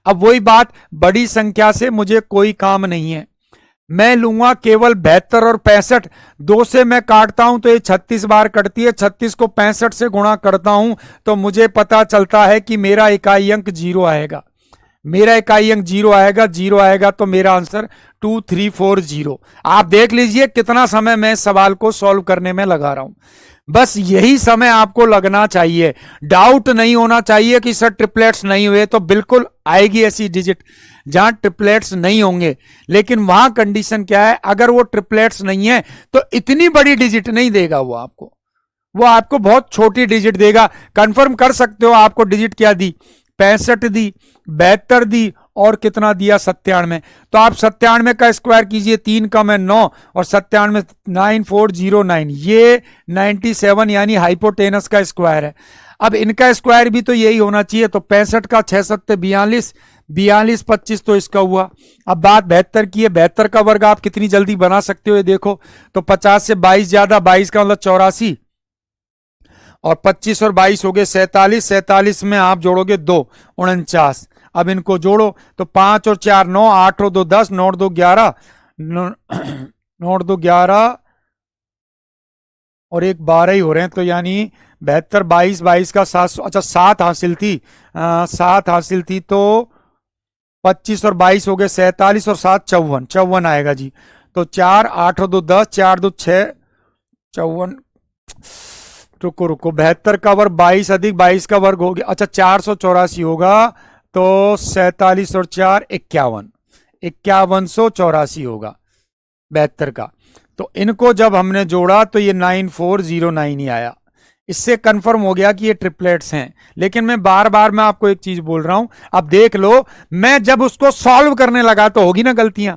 अब वही बात, बड़ी संख्या से मुझे कोई काम नहीं है, मैं लूंगा केवल 72 और 65। 2 से मैं काटता हूं तो ये 36 बार कटती है, 36 को 65 से गुणा करता हूं तो मुझे पता चलता है कि मेरा इकाई अंक 0 आएगा। मेरा इकाई अंक 0 आएगा, 0 आएगा तो मेरा आंसर 2340। आप देख लीजिए कितना समय मैं सवाल को सॉल्व करने में लगा रहा हूं, बस यही समय आपको लगना चाहिए। डाउट नहीं होना चाहिए कि सर ट्रिपलेट्स नहीं हुए, तो बिल्कुल आएगी ऐसी डिजिट जहां ट्रिपलेट्स नहीं होंगे, लेकिन वहां कंडीशन क्या है, अगर वो ट्रिपलेट्स नहीं है तो इतनी बड़ी डिजिट नहीं देगा वो आपको बहुत छोटी डिजिट देगा। कंफर्म कर सकते हो आपको डिजिट क्या दी, 65 दी, 72 दी और कितना दिया 97। तो आप 97 का स्क्वायर कीजिए, 3 कम है 9 और 97 9409, ये 97 यानी हाइपोटेनस का स्क्वायर है। अब इनका स्क्वायर भी तो यही होना चाहिए, तो 65 का 6 7 42, 42 25 तो इसका हुआ। अब बात 72 की है, 72 का वर्ग आप कितनी जल्दी बना सकते हो ये देखो, तो 50 से 22 ज्यादा, 22 का मतलब 84 और 25 और 22 हो गए 47, 47 में आप जोड़ोगे 2 49। अब इनको जोड़ो तो 5 और 4 9, 8 और 2 10, 9 और 2 11, 9 और 2 11 और एक 12 ही हो रहे हैं, तो यानी 72 22 22 का 700, अच्छा 7 हासिल थी, 7 हासिल थी, तो 25 और 22 हो गए 47 और 7 54, 54 आएगा जी। तो 4 8 और 2 10, 4 2 6 54, रुको 72 का वर्ग 22 अधिक 22 का वर्ग हो गया, अच्छा 484 होगा, तो 47 और 4 51, 5184 होगा 72 का। तो इनको जब हमने जोड़ा तो ये 9409 ही आया। इससे कंफर्म हो गया कि ये ट्रिपलेट्स हैं। लेकिन मैं बार बार मैं आपको एक चीज बोल रहा हूं, अब देख लो, मैं जब उसको सॉल्व करने लगा तो होगी ना गलतियां,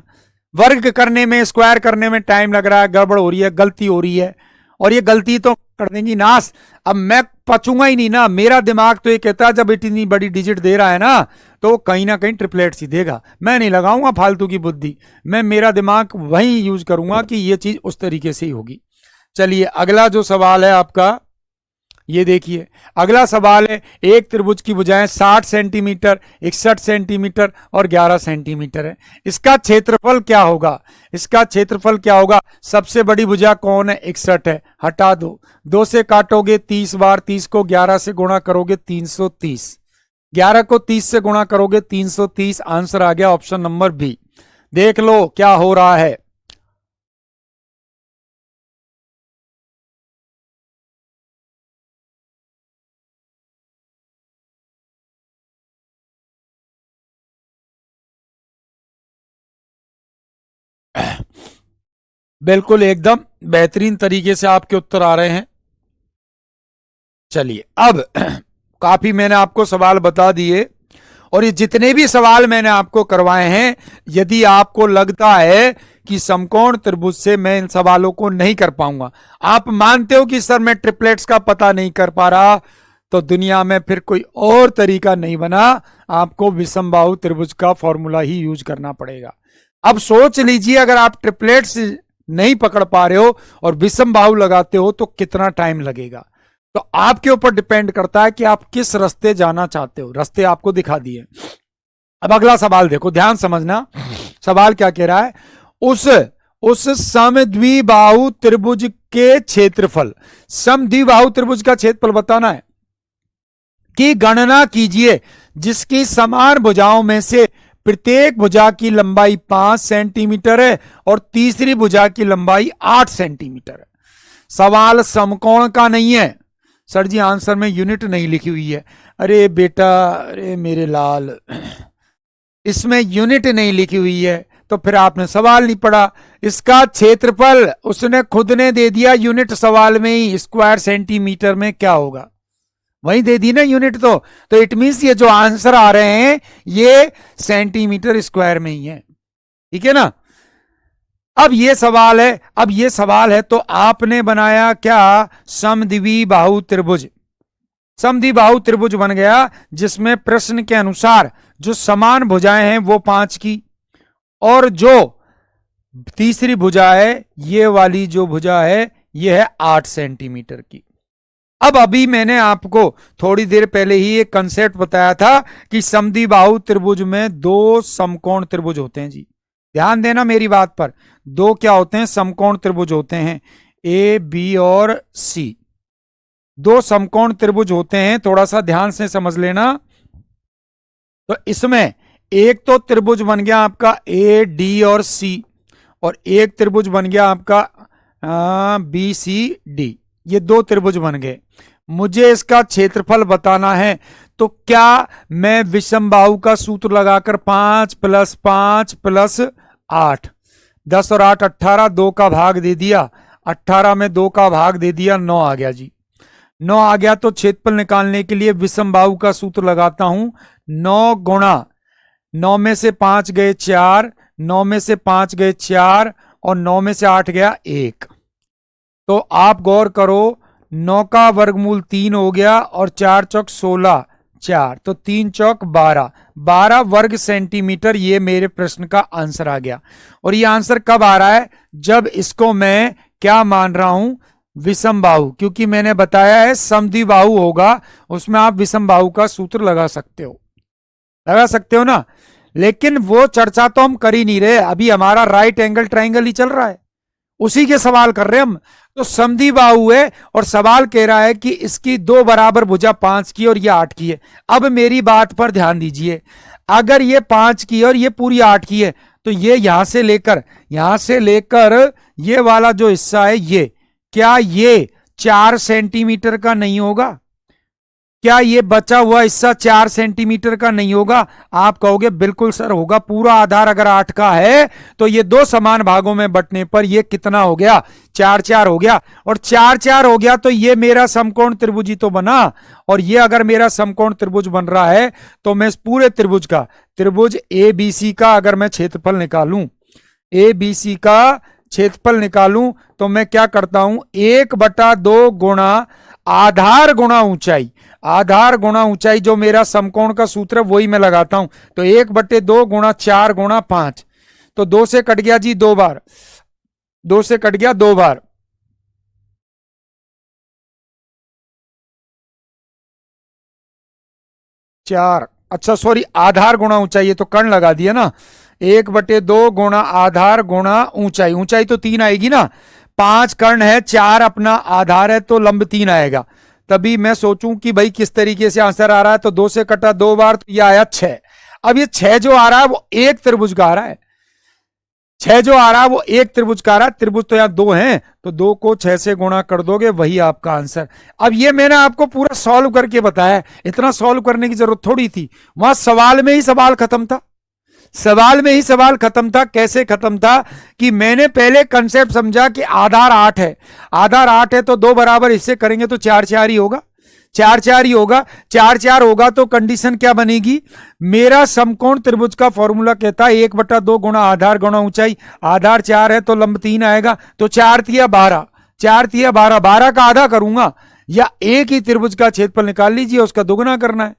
वर्ग करने में स्क्वायर करने में टाइम लग रहा है, गड़बड़ हो रही है, गलती हो रही है, और ये गलती तो कर देंगी नाश। अब मैं पचूंगा ही नहीं ना, मेरा दिमाग तो ये कहता है जब इतनी बड़ी डिजिट दे रहा है ना तो कहीं ना कहीं ट्रिपलेट्स ही देगा। मैं नहीं लगाऊंगा फालतू की बुद्धि, मैं मेरा दिमाग वही यूज करूंगा कि ये चीज उस तरीके से ही होगी। चलिए अगला जो सवाल है आपका, ये देखिए अगला सवाल है, एक त्रिभुज की भुजाएं 60 सेंटीमीटर, 61 सेंटीमीटर और 11 सेंटीमीटर है, इसका क्षेत्रफल क्या होगा। इसका क्षेत्रफल क्या होगा, सबसे बड़ी भुजा कौन है, 61 है, हटा दो, 2 से काटोगे 30 बार, 30 को 11 से गुणा करोगे 330, 11 को 30 से गुणा करोगे 330, आंसर आ गया ऑप्शन नंबर बी। देख लो क्या हो रहा है, बिल्कुल एकदम बेहतरीन तरीके से आपके उत्तर आ रहे हैं। चलिए अब काफी मैंने आपको सवाल बता दिए, और ये जितने भी सवाल मैंने आपको करवाए हैं, यदि आपको लगता है कि समकोण त्रिभुज से मैं इन सवालों को नहीं कर पाऊंगा, आप मानते हो कि सर मैं ट्रिपलेट्स का पता नहीं कर पा रहा, तो दुनिया में फिर कोई और तरीका नहीं बना, आपको विषमबाहु त्रिभुज का फॉर्मूला ही यूज करना पड़ेगा। अब सोच लीजिए, अगर आप ट्रिपलेट्स नहीं पकड़ पा रहे हो और विषमबाहु लगाते हो तो कितना टाइम लगेगा। तो आपके ऊपर डिपेंड करता है कि आप किस रास्ते जाना चाहते हो। रास्ते आपको दिखा दिए। अब अगला सवाल देखो, ध्यान समझना। सवाल क्या कह रहा है, उस समद्विबाहु त्रिभुज के क्षेत्रफल, समद्विबाहु त्रिभुज का क्षेत्रफल बताना है, की गणना कीजिए जिसकी समान भुजाओं में से प्रत्येक भुजा की लंबाई 5 सेंटीमीटर है और तीसरी भुजा की लंबाई 8 सेंटीमीटर है। सवाल समकोण का नहीं है। सर जी आंसर में यूनिट नहीं लिखी हुई है। अरे बेटा, अरे मेरे लाल, इसमें यूनिट नहीं लिखी हुई है तो फिर आपने सवाल नहीं पढ़ा। इसका क्षेत्रफल उसने खुद ने दे दिया यूनिट सवाल में ही, स्क्वायर सेंटीमीटर में क्या होगा, वही दे दी ना यूनिट। तो इट मींस ये जो आंसर आ रहे हैं ये सेंटीमीटर स्क्वायर में ही है। ठीक है ना। अब ये सवाल है तो आपने बनाया क्या, समद्विबाहु त्रिभुज। समद्विबाहु त्रिभुज बन गया जिसमें प्रश्न के अनुसार जो समान भुजाएं हैं वो 5 की, और जो तीसरी भुजा है, ये वाली जो भुजा है, ये है 8 सेंटीमीटर की। अब अभी मैंने आपको थोड़ी देर पहले ही एक कंसेप्ट बताया था कि समद्विबाहु त्रिभुज में 2 समकोण त्रिभुज होते हैं। जी ध्यान देना मेरी बात पर, 2 क्या होते हैं, समकोण त्रिभुज होते हैं, ए बी और सी। 2 समकोण त्रिभुज होते हैं, थोड़ा सा ध्यान से समझ लेना। तो इसमें एक तो त्रिभुज बन गया आपका ए डी और सी, और एक त्रिभुज बन गया आपका बी सी डी। ये 2 त्रिभुज बन गए। मुझे इसका क्षेत्रफल बताना है, तो क्या मैं विषमबाहु का सूत्र लगाकर 5 + 5 + 8, 10 और 8 18, 2 का भाग दे दिया, 18 में 2 का भाग दे दिया, 9 आ गया जी। 9 आ गया तो क्षेत्रफल निकालने के लिए विषमबाहु का सूत्र लगाता हूं, 9 गुणा 9 में से 5 गए 4, 9 में से 5 गए 4, और 9 में से 8 गया 1। तो आप गौर करो, 9 का वर्गमूल 3 हो गया, और 4 चौक 16, 4 तो 3 चौक 12, 12 वर्ग सेंटीमीटर। ये मेरे प्रश्न का आंसर आ गया। और ये आंसर कब आ रहा है, जब इसको मैं क्या मान रहा हूं, विषमबाहु। क्योंकि मैंने बताया है समद्विबाहु होगा, उसमें आप विषमबाहु का सूत्र लगा सकते हो ना। लेकिन वो चर्चा तो हम कर ही नहीं रहे, अभी हमारा राइट एंगल ट्राइंगल ही चल रहा है, उसी के सवाल कर रहे हैं हम। तो समद्विबाहु है और सवाल कह रहा है कि इसकी 2 बराबर भुजा 5 की और ये 8 की है। अब मेरी बात पर ध्यान दीजिए, अगर ये 5 की और ये पूरी 8 की है, तो ये यहां से लेकर ये वाला जो हिस्सा है, ये क्या ये 4 सेंटीमीटर का नहीं होगा? क्या ये बचा हुआ हिस्सा 4 सेंटीमीटर का नहीं होगा? आप कहोगे बिल्कुल सर होगा। पूरा आधार अगर 8 का है तो ये 2 समान भागों में बंटने पर ये कितना हो गया, 4 4 हो गया। और 4 4 हो गया तो ये मेरा समकोण त्रिभुज ही तो बना। और ये अगर मेरा समकोण त्रिभुज बन रहा है तो मैं इस पूरे त्रिभुज ए बी सी का अगर मैं क्षेत्रफल निकालूं, ए बी सी का क्षेत्रफल निकालूं, तो मैं क्या करता हूं, 1/2 गुणा आधार गुणा ऊंचाई। आधार गुणा ऊंचाई जो मेरा समकोण का सूत्र है वही मैं लगाता हूं। तो 1/2 गुणा 4 गुणा 5, तो 2 से कट गया जी 2 बार, 2 से कट गया 2 बार, 4, अच्छा सॉरी, आधार गुणा ऊंचाई, ये तो कर्ण लगा दिया ना। 1/2 गुणा आधार गुणा ऊंचाई, ऊंचाई तो 3 आएगी ना, 5 कर्ण है, 4 अपना आधार है, तो लंब 3 आएगा। तभी मैं सोचूं कि भाई किस तरीके से आंसर आ रहा है, तो 2 से कटा 2 बार, तो ये आया 6। अब ये 6 जो आ रहा है वो एक त्रिभुज का आ रहा है, 6 जो आ रहा है वो एक त्रिभुज का आ रहा है। त्रिभुज तो यहां 2 हैं, तो 2 को 6 से गुणा कर दोगे, वही आपका आंसर। अब ये मैंने आपको पूरा सॉल्व करके बताया, इतना सॉल्व करने की जरूरत थोड़ी थी, वहां सवाल में ही सवाल खत्म था। सवाल में ही सवाल खत्म था। कैसे खत्म था कि मैंने पहले कंसेप्ट समझा कि आधार 8 है, आधार 8 है तो दो बराबर हिस्से करेंगे तो 4 4 ही होगा, 4 4 ही होगा, 4 4 होगा तो कंडीशन क्या बनेगी, मेरा समकोण त्रिभुज का फॉर्मूला कहता है 1/2 गुणा आधार गुणा ऊंचाई, आधार 4 है तो लंब 3 आएगा, तो 4 तिया 12, 4 तिया 12, 12 का आधा करूंगा, या एक ही त्रिभुज का क्षेत्रफल निकाल लीजिए, उसका दोगुना करना है,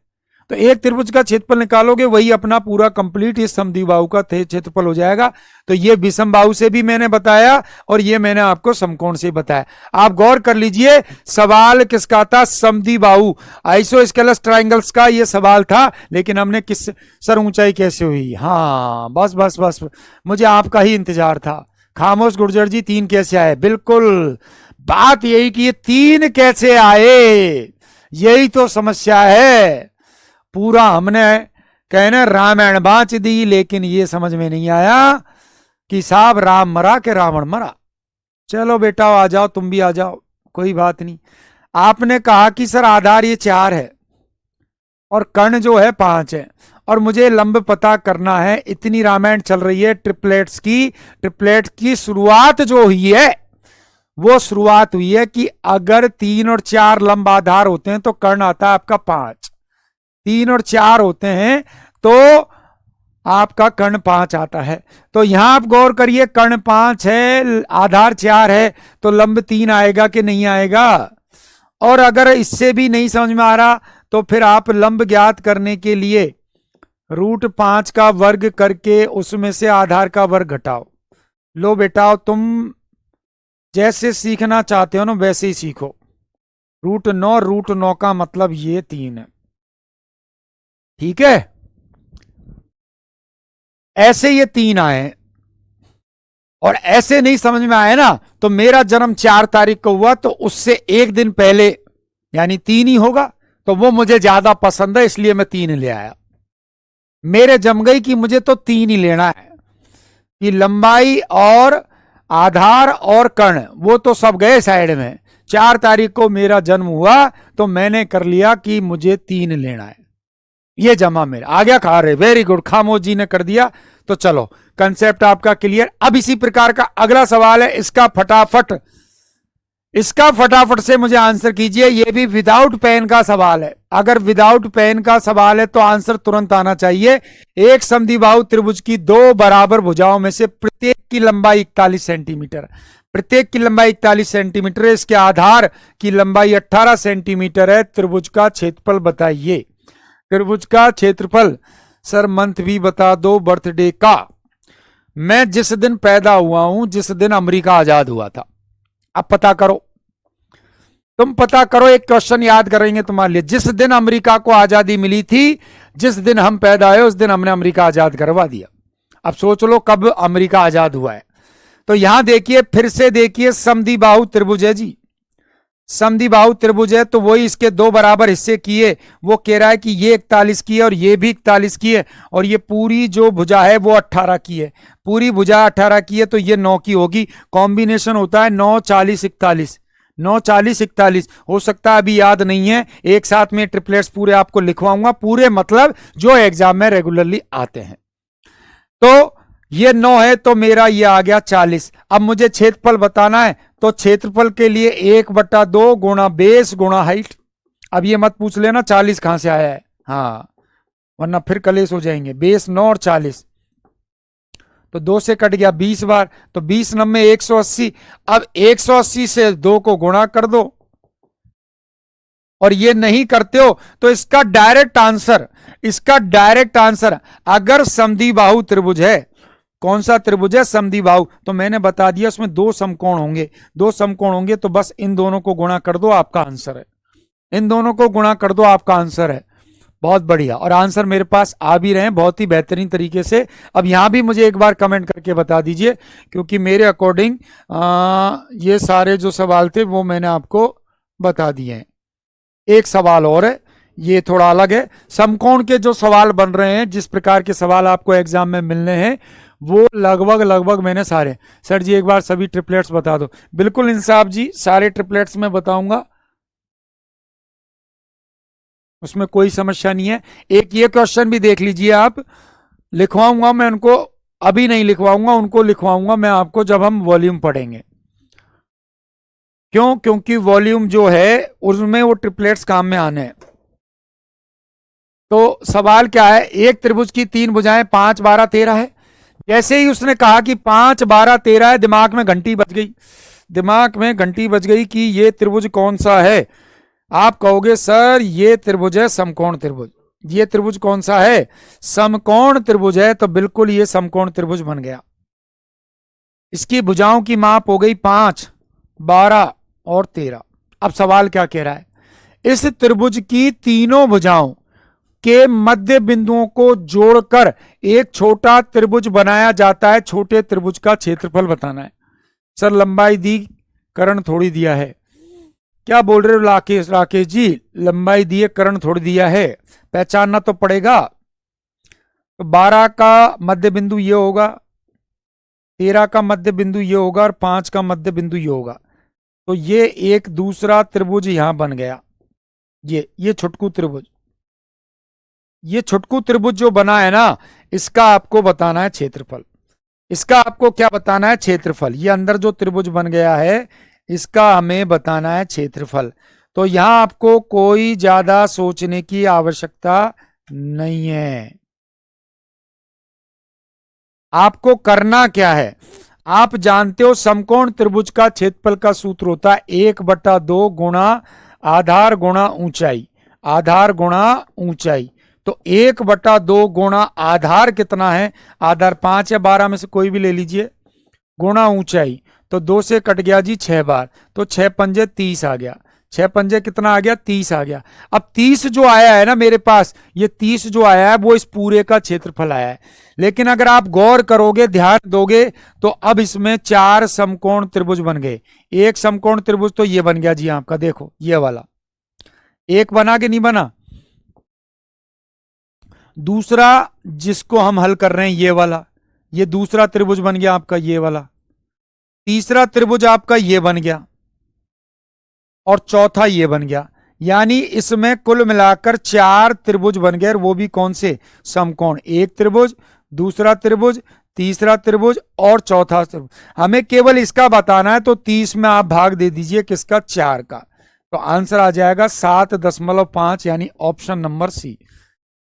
तो एक त्रिभुज का क्षेत्रफल निकालोगे वही अपना पूरा कंप्लीट इस समद्विबाहु का क्षेत्रफल हो जाएगा। तो ये विषम बाहु से भी मैंने बताया और ये मैंने आपको समकोण से बताया। आप गौर कर लीजिए, सवाल किसका था, समद्विबाहु आइसोस्केलस ट्रायंगल्स का ये सवाल था, लेकिन हमने किस सर ऊंचाई कैसे हुई, हाँ बस बस बस मुझे आपका ही इंतजार था। खामोश गुर्जर जी 3 कैसे आए, बिल्कुल बात यही कि ये 3 कैसे आए, यही तो समस्या है। पूरा हमने कहने रामायण बांच दी, लेकिन ये समझ में नहीं आया कि साहब राम मरा के रावण मरा। चलो बेटा आ जाओ, तुम भी आ जाओ, कोई बात नहीं। आपने कहा कि सर आधार ये 4 है और कर्ण जो है 5 है, और मुझे लंब पता करना है। इतनी रामायण चल रही है ट्रिपलेट्स की, ट्रिपलेट की शुरुआत जो हुई है वो शुरुआत हुई है कि अगर 3 और 4 लंब आधार होते हैं तो कर्ण आता है आपका 5, 3 और 4 होते हैं तो आपका कर्ण 5 आता है। तो यहां आप गौर करिए, कर्ण 5 है, आधार 4 है, तो लंब 3 आएगा कि नहीं आएगा। और अगर इससे भी नहीं समझ में आ रहा तो फिर आप लंब ज्ञात करने के लिए √5 का वर्ग करके उसमें से आधार का वर्ग घटाओ। लो बेटा तुम जैसे सीखना चाहते हो ना वैसे ही सीखो। √9 का मतलब ये 3 है, ठीक है, ऐसे ये 3 आए और ऐसे नहीं समझ में आए ना, तो मेरा जन्म 4 तारीख को हुआ तो उससे एक दिन पहले यानी 3 ही होगा, तो वो मुझे ज्यादा पसंद है इसलिए मैं 3 ले आया। मेरे जम गई कि मुझे तो 3 ही लेना है, कि लंबाई और आधार और कर्ण वो तो सब गए साइड में। 4 तारीख को मेरा जन्म हुआ तो मैंने कर लिया कि मुझे 3 लेना है, ये जमा मेरा आ गया। खा रहे, वेरी गुड, खामोश जी ने कर दिया। तो चलो कंसेप्ट आपका क्लियर। अब इसी प्रकार का अगला सवाल है, इसका फटाफट से मुझे आंसर कीजिए। ये भी विदाउट पेन का सवाल है, अगर विदाउट पेन का सवाल है तो आंसर तुरंत आना चाहिए। एक समद्विबाहु त्रिभुज की 2 बराबर भुजाओं में से प्रत्येक की लंबाई 41 सेंटीमीटर, प्रत्येक की लंबाई 41 सेंटीमीटर है, इसके आधार की लंबाई 18 सेंटीमीटर है। त्रिभुज का क्षेत्रफल बताइए। त्रिभुज का क्षेत्रफल सर मंथ भी बता दो, बर्थडे का। मैं जिस दिन पैदा हुआ हूं, जिस दिन अमेरिका आजाद हुआ था। अब पता करो, तुम पता करो, एक क्वेश्चन याद करेंगे तुम्हारे लिए। जिस दिन अमेरिका को आजादी मिली थी, जिस दिन हम पैदा हुए उस दिन हमने अमेरिका आजाद करवा दिया। अब सोच लो कब अमेरिका आजाद हुआ है। तो यहां देखिए, फिर से देखिए, समद्विबाहु त्रिभुज है जी, समद्विबाहु त्रिभुज है तो वही इसके 2 बराबर हिस्से किए। वो कह रहा है कि ये 41 की है और ये भी 41 की है, और ये पूरी जो भुजा है वो 18 की है, पूरी भुजा 18 की है, तो ये 9 की होगी। कॉम्बिनेशन होता है 9 40 41, 9 40 41। हो सकता है अभी याद नहीं है, एक साथ में ट्रिपलेट्स पूरे आपको लिखवाऊंगा, पूरे मतलब जो एग्जाम में रेगुलरली आते हैं। तो ये 9 है तो मेरा ये आ गया 40। अब मुझे क्षेत्रफल बताना है, तो क्षेत्रफल के लिए 1/2 गुणा बेस गुणा हाइट। अब ये मत पूछ लेना 40 कहां से आया है, हाँ, वरना फिर कलेश हो जाएंगे। बेस 9 और 40, तो 2 से कट गया 20 बार, तो 20 नंबे 180। अब 180 से 2 को गुणा कर दो, और ये नहीं करते हो तो इसका डायरेक्ट आंसर, अगर समद्विबाहु त्रिभुज है, कौन सा त्रिभुज है, समद्विबाहु, तो मैंने बता दिया उसमें 2 समकोण होंगे, 2 समकोण होंगे, तो बस इन दोनों को गुणा कर दो, आपका आंसर है। इन दोनों को गुणा कर दो, आपका आंसर है। बहुत बढ़िया, और आंसर मेरे पास आ भी रहे हैं बहुत ही बेहतरीन तरीके से। अब यहां भी मुझे एक बार कमेंट करके बता दीजिए, क्योंकि मेरे अकॉर्डिंग ये सारे जो सवाल थे वो मैंने आपको बता दिए हैं। एक सवाल और है, ये थोड़ा अलग है। समकोण के जो सवाल बन रहे हैं, जिस प्रकार के सवाल आपको एग्जाम में मिलने हैं, वो लगभग मैंने सारे, सर जी एक बार सभी ट्रिपलेट्स बता दो। बिल्कुल इंसाफ जी, सारे ट्रिपलेट्स में बताऊंगा, उसमें कोई समस्या नहीं है। एक ये क्वेश्चन भी देख लीजिए आप, लिखवाऊंगा मैं उनको, अभी नहीं लिखवाऊंगा, उनको लिखवाऊंगा मैं आपको जब हम वॉल्यूम पढ़ेंगे। क्यों? क्योंकि वॉल्यूम जो है उसमें वो ट्रिपलेट्स काम में आने हैं। तो सवाल क्या है, एक त्रिभुज की तीन भुजाएं 5 12 13 है। जैसे ही उसने कहा कि 5 12 13 है, दिमाग में घंटी बज गई, दिमाग में घंटी बज गई कि ये त्रिभुज कौन सा है। आप कहोगे सर ये त्रिभुज है समकोण त्रिभुज। ये त्रिभुज कौन सा है? समकोण त्रिभुज है। तो बिल्कुल ये समकोण त्रिभुज बन गया। इसकी भुजाओं की माप हो गई 5 12 और 13। अब सवाल क्या कह रहा है, इस त्रिभुज की तीनों भुजाओं के मध्य बिंदुओं को जोड़कर एक छोटा त्रिभुज बनाया जाता है, छोटे त्रिभुज का क्षेत्रफल बताना है। सर लंबाई दी, कर्ण थोड़ी दिया है। क्या बोल रहे हो राकेश? राकेश जी लंबाई दिए, कर्ण थोड़ी दिया है, पहचानना तो पड़ेगा। तो 12 का मध्य बिंदु ये होगा, 13 का मध्य बिंदु ये होगा और 5 का मध्य बिंदु ये होगा। तो ये एक दूसरा त्रिभुज यहां बन गया। ये छुटकू त्रिभुज, ये छुटकू त्रिभुज जो बना है ना, इसका आपको बताना है क्षेत्रफल। इसका आपको क्या बताना है? क्षेत्रफल। ये अंदर जो त्रिभुज बन गया है इसका हमें बताना है क्षेत्रफल। तो यहां आपको कोई ज्यादा सोचने की आवश्यकता नहीं है। आपको करना क्या है, आप जानते हो समकोण त्रिभुज का क्षेत्रफल का सूत्र होता है 1/2 गुणा आधार गुणा ऊंचाई, आधार गुणा ऊंचाई। तो 1/2 गुणा आधार कितना है? आधार 5 या 12 में से कोई भी ले लीजिए, गुणा ऊंचाई। तो 2 से कट गया जी 6 बार, तो 6 पंजे 30 आ गया। 6 पंजे कितना आ गया? 30 आ गया। अब 30 जो आया है ना मेरे पास, ये 30 जो आया है वो इस पूरे का क्षेत्रफल आया है। लेकिन अगर आप गौर करोगे, ध्यान दोगे, तो अब इसमें 4 समकोण त्रिभुज बन गए। एक समकोण त्रिभुज तो ये बन गया जी आपका, देखो ये वाला एक बना के नहीं बना। दूसरा जिसको हम हल कर रहे हैं ये वाला, ये दूसरा त्रिभुज बन गया आपका ये वाला। तीसरा त्रिभुज आपका ये बन गया और चौथा ये बन गया। यानी इसमें कुल मिलाकर 4 त्रिभुज बन गए, और वो भी कौन से? समकोण। एक त्रिभुज, दूसरा त्रिभुज, तीसरा त्रिभुज और चौथा त्रिभुज। हमें केवल इसका बताना है, तो 30 में आप भाग दे दीजिए किसका? 4 का। तो आंसर आ जाएगा 7.5, यानी ऑप्शन नंबर सी।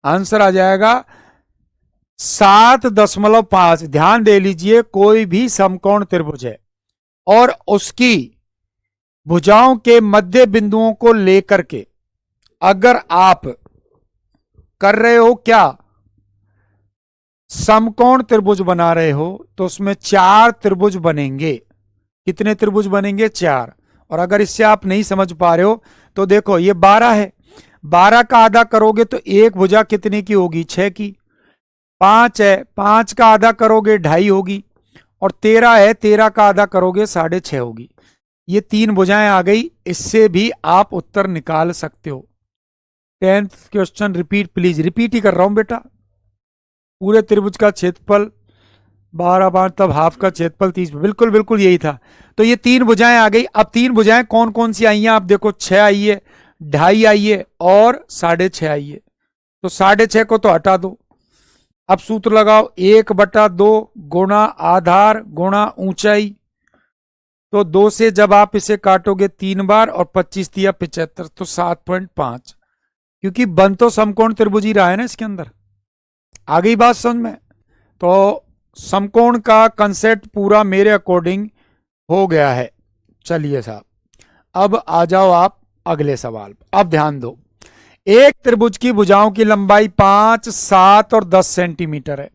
आंसर आ जाएगा 7.5। ध्यान दे लीजिए, कोई भी समकोण त्रिभुज है और उसकी भुजाओं के मध्य बिंदुओं को लेकर के अगर आप कर रहे हो क्या, समकोण त्रिभुज बना रहे हो, तो उसमें 4 त्रिभुज बनेंगे। कितने त्रिभुज बनेंगे? 4। और अगर इससे आप नहीं समझ पा रहे हो तो देखो ये 12 है, 12 का आधा करोगे तो एक भुजा कितने की होगी? 6 की। 5 है, 5 का आधा करोगे 2.5 होगी। और 13 है, 13 का आधा करोगे 6.5 होगी। ये 3 भुजाएं आ गई, इससे भी आप उत्तर निकाल सकते हो। 10th question repeat please, repeat ही कर रहा हूं बेटा। पूरे त्रिभुज का क्षेत्रफल 12 5, तब हाफ का क्षेत्रफल 30। बिल्कुल बिल्कुल यही था। तो ये 3 भुजाएं आ गई। अब 3 भुजाएं कौन कौन सी आई हैं? आप देखो 6 आई है, 2.5 आई है और 6.5 आई है। तो 6.5 को तो हटा दो। अब सूत्र लगाओ, 1/2 गुणा आधार गुणा ऊंचाई। तो 2 से जब आप इसे काटोगे 3 बार और 25 दिया 75, तो 7.5। क्योंकि बन तो समकोण त्रिभुज ही रहा है ना इसके अंदर। आ गई बात समझ में? तो समकोण का कंसेप्ट पूरा मेरे अकॉर्डिंग हो गया है। चलिए साहब, अब आ जाओ आप अगले सवाल। अब ध्यान दो, एक त्रिभुज की भुजाओं की लंबाई 5 7 और 10 सेंटीमीटर है।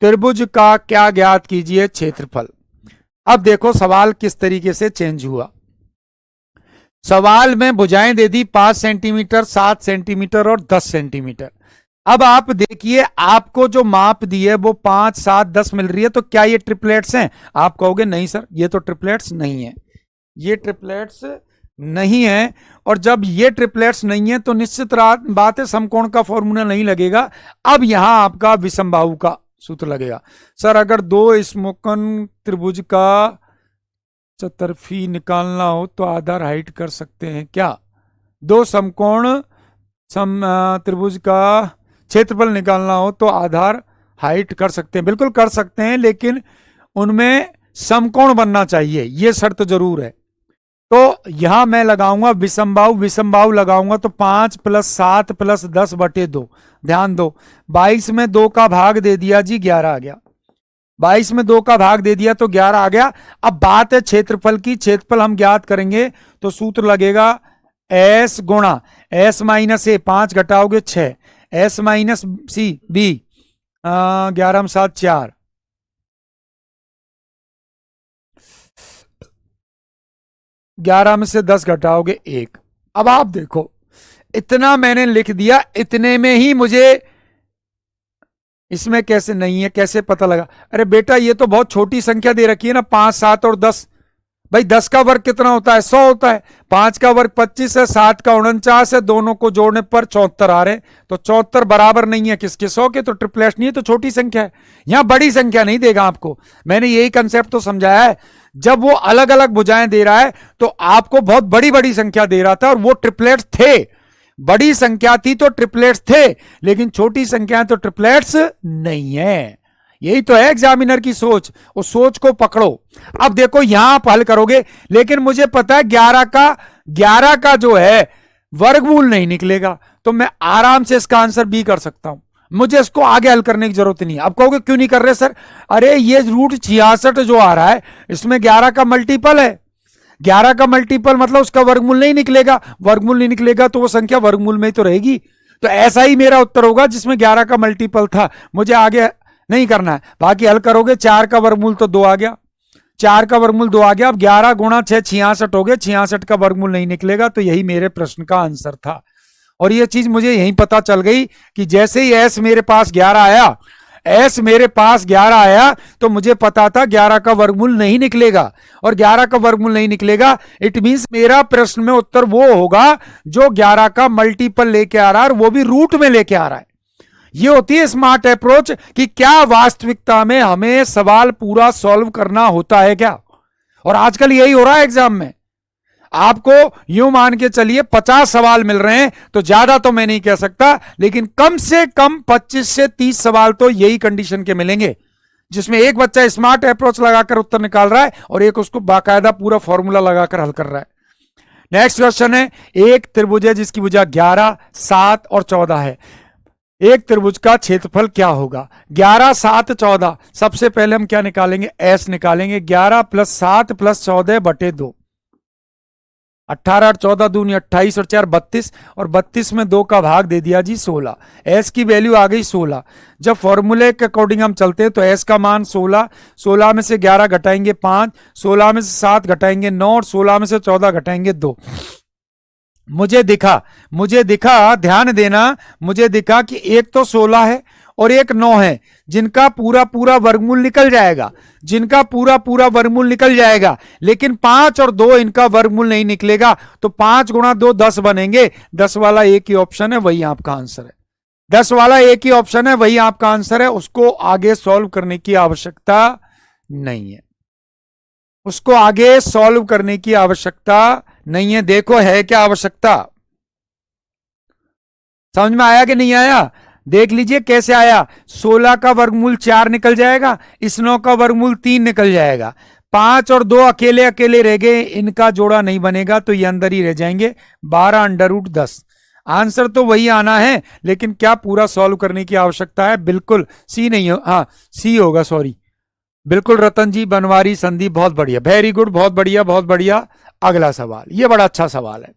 त्रिभुज का क्या ज्ञात कीजिए? क्षेत्रफल। अब देखो सवाल किस तरीके से चेंज हुआ। सवाल में भुजाएं दे दी 5 सेंटीमीटर, 7 सेंटीमीटर और 10 सेंटीमीटर। अब आप देखिए, आपको जो माप दी है वो 5 7 10 मिल रही है। तो क्या ये ट्रिपलेट्स हैं? आप कहोगे नहीं सर, ये तो ट्रिपलेट्स नहीं है, ये ट्रिपलेट्स नहीं है। और जब ये ट्रिपलेट्स नहीं है तो निश्चित बात है समकोण का फॉर्मूला नहीं लगेगा। अब यहां आपका विषमबाहु का सूत्र लगेगा। सर अगर 2 समकोण त्रिभुज का चतुर्फी निकालना हो तो आधार हाइट कर सकते हैं क्या? 2 समकोण त्रिभुज का क्षेत्रफल निकालना हो तो आधार हाइट कर सकते हैं, बिल्कुल कर सकते हैं, लेकिन उनमें समकोण बनना चाहिए, ये शर्त जरूर है। तो यहां मैं लगाऊंगा विषमबाहु, विषमबाहु लगाऊंगा तो 5 + 7 + 10/2। ध्यान दो, 22 में 2 का भाग दे दिया जी, 11 आ गया। 22 में 2 का भाग दे दिया तो 11 आ गया। अब बात है क्षेत्रफल की, क्षेत्रफल हम ज्ञात करेंगे तो सूत्र लगेगा S गुणा S - A, 5 घटाओगे 6, S - C B, 11 में 7 4, 11 में से 10 घटाओगे 1। अब आप देखो, इतना मैंने लिख दिया, इतने में ही मुझे इसमें कैसे नहीं है, कैसे पता लगा? अरे बेटा ये तो बहुत छोटी संख्या दे रखी है ना, 5 7 और 10। भाई 10 का वर्ग कितना होता है? 100 होता है। 5 का वर्ग 25 है, 7 का 49 है, दोनों को जोड़ने पर 74 आ रहे हैं। तो 74 बराबर नहीं है किसके? 100 के। तो ट्रिपलेट्स नहीं है, तो छोटी संख्या है। यहां बड़ी संख्या नहीं देगा आपको। मैंने यही कंसेप्ट तो समझाया है। जब वो अलग अलग भुजाएं दे रहा है तो आपको बहुत बड़ी बड़ी संख्या दे रहा था, और वो ट्रिपलेट्स थे। बड़ी संख्या थी तो ट्रिपलेट्स थे, लेकिन छोटी संख्या तो ट्रिपलेट्स नहीं है। यही तो है एग्जामिनर की सोच, उस सोच को पकड़ो। अब देखो यहां आप हल करोगे, लेकिन मुझे पता है 11 का जो है वर्गमूल नहीं निकलेगा, तो मैं आराम से इसका आंसर बी कर सकता हूं। मुझे इसको आगे हल करने की जरूरत नहीं है। अब कहोगे क्यों नहीं कर रहे सर? अरे ये √66 जो आ रहा है, इसमें 11 का मल्टीपल है। 11 का मल्टीपल मतलब उसका वर्गमूल नहीं निकलेगा। वर्गमूल नहीं निकलेगा तो वो संख्या वर्गमूल में ही तो रहेगी। तो ऐसा ही मेरा उत्तर होगा जिसमें 11 का मल्टीपल था। मुझे आगे नहीं करना है। बाकी हल करोगे, 4 का वर्गमूल तो 2 आ गया, 4 का वर्गमूल 2 आ गया। अब 11 गुणा 6 66 हो गए, 66 का वर्गमूल नहीं निकलेगा। तो यही मेरे प्रश्न का आंसर था। और ये चीज मुझे यहीं पता चल गई कि जैसे ही एस मेरे पास 11 आया, एस मेरे पास 11 आया, तो मुझे पता था 11 का वर्गमूल नहीं निकलेगा। और 11 का वर्गमूल नहीं निकलेगा, इट मींस मेरा प्रश्न में उत्तर वो होगा जो 11 का मल्टीपल लेके आ रहा है, और वो भी रूट में लेके आ रहा है। ये होती है स्मार्ट अप्रोच कि क्या वास्तविकता में हमें सवाल पूरा सॉल्व करना होता है क्या? और आजकल यही हो रहा है एग्जाम में। आपको यूं मान के चलिए 50 सवाल मिल रहे हैं, तो ज्यादा तो मैं नहीं कह सकता, लेकिन कम से कम 25 से 30 सवाल तो यही कंडीशन के मिलेंगे, जिसमें एक बच्चा स्मार्ट अप्रोच लगाकर उत्तर निकाल रहा है और एक उसको बाकायदा पूरा फॉर्मूला लगाकर हल कर रहा है। नेक्स्ट क्वेश्चन है, एक त्रिभुज है जिसकी भुजा 11, 7 और 14 है। एक त्रिभुज का क्षेत्रफल क्या होगा? 11, 7, 14। सबसे पहले हम क्या निकालेंगे? एस निकालेंगे। 11 + 7 + 14/2, 18 और 14 दूनी 28 और 4 32, और 32 में 2 का भाग दे दिया जी 16। एस की वैल्यू आ गई 16। जब फॉर्मूले के अकॉर्डिंग हम चलते हैं तो एस का मान 16, 16 में से 11 घटाएंगे 5, 16 में से 7 घटाएंगे 9, और 16 में से 14 घटाएंगे 2। मुझे दिखा, ध्यान देना, मुझे दिखा कि एक तो 16 है और एक 9 है, जिनका पूरा पूरा वर्गमूल निकल जाएगा, वर्गमूल निकल जाएगा। लेकिन 5 और 2 इनका वर्गमूल नहीं निकलेगा, तो 5 × 2 10 बनेंगे। 10 वाला एक ही ऑप्शन है, वही आपका आंसर है। 10 वाला एक ही ऑप्शन है, वही आपका आंसर है। उसको आगे सॉल्व करने की आवश्यकता नहीं है, उसको आगे सॉल्व करने की आवश्यकता नहीं है। देखो है क्या आवश्यकता? समझ में आया कि नहीं आया? देख लीजिए कैसे आया। 16 का वर्गमूल 4 निकल जाएगा, इस 9 का वर्गमूल 3 निकल जाएगा, 5 और 2 अकेले अकेले रह गए, इनका जोड़ा नहीं बनेगा, तो ये अंदर ही रह जाएंगे। 12√10। आंसर तो वही आना है, लेकिन क्या पूरा सॉल्व करने की आवश्यकता है? बिल्कुल सी नहीं हो, हाँ सी होगा, सॉरी। बिल्कुल रतन जी, बनवारी, संदीप, बहुत बढ़िया, वेरी गुड, बहुत बढ़िया, बहुत बढ़िया। अगला सवाल, ये बड़ा अच्छा सवाल है।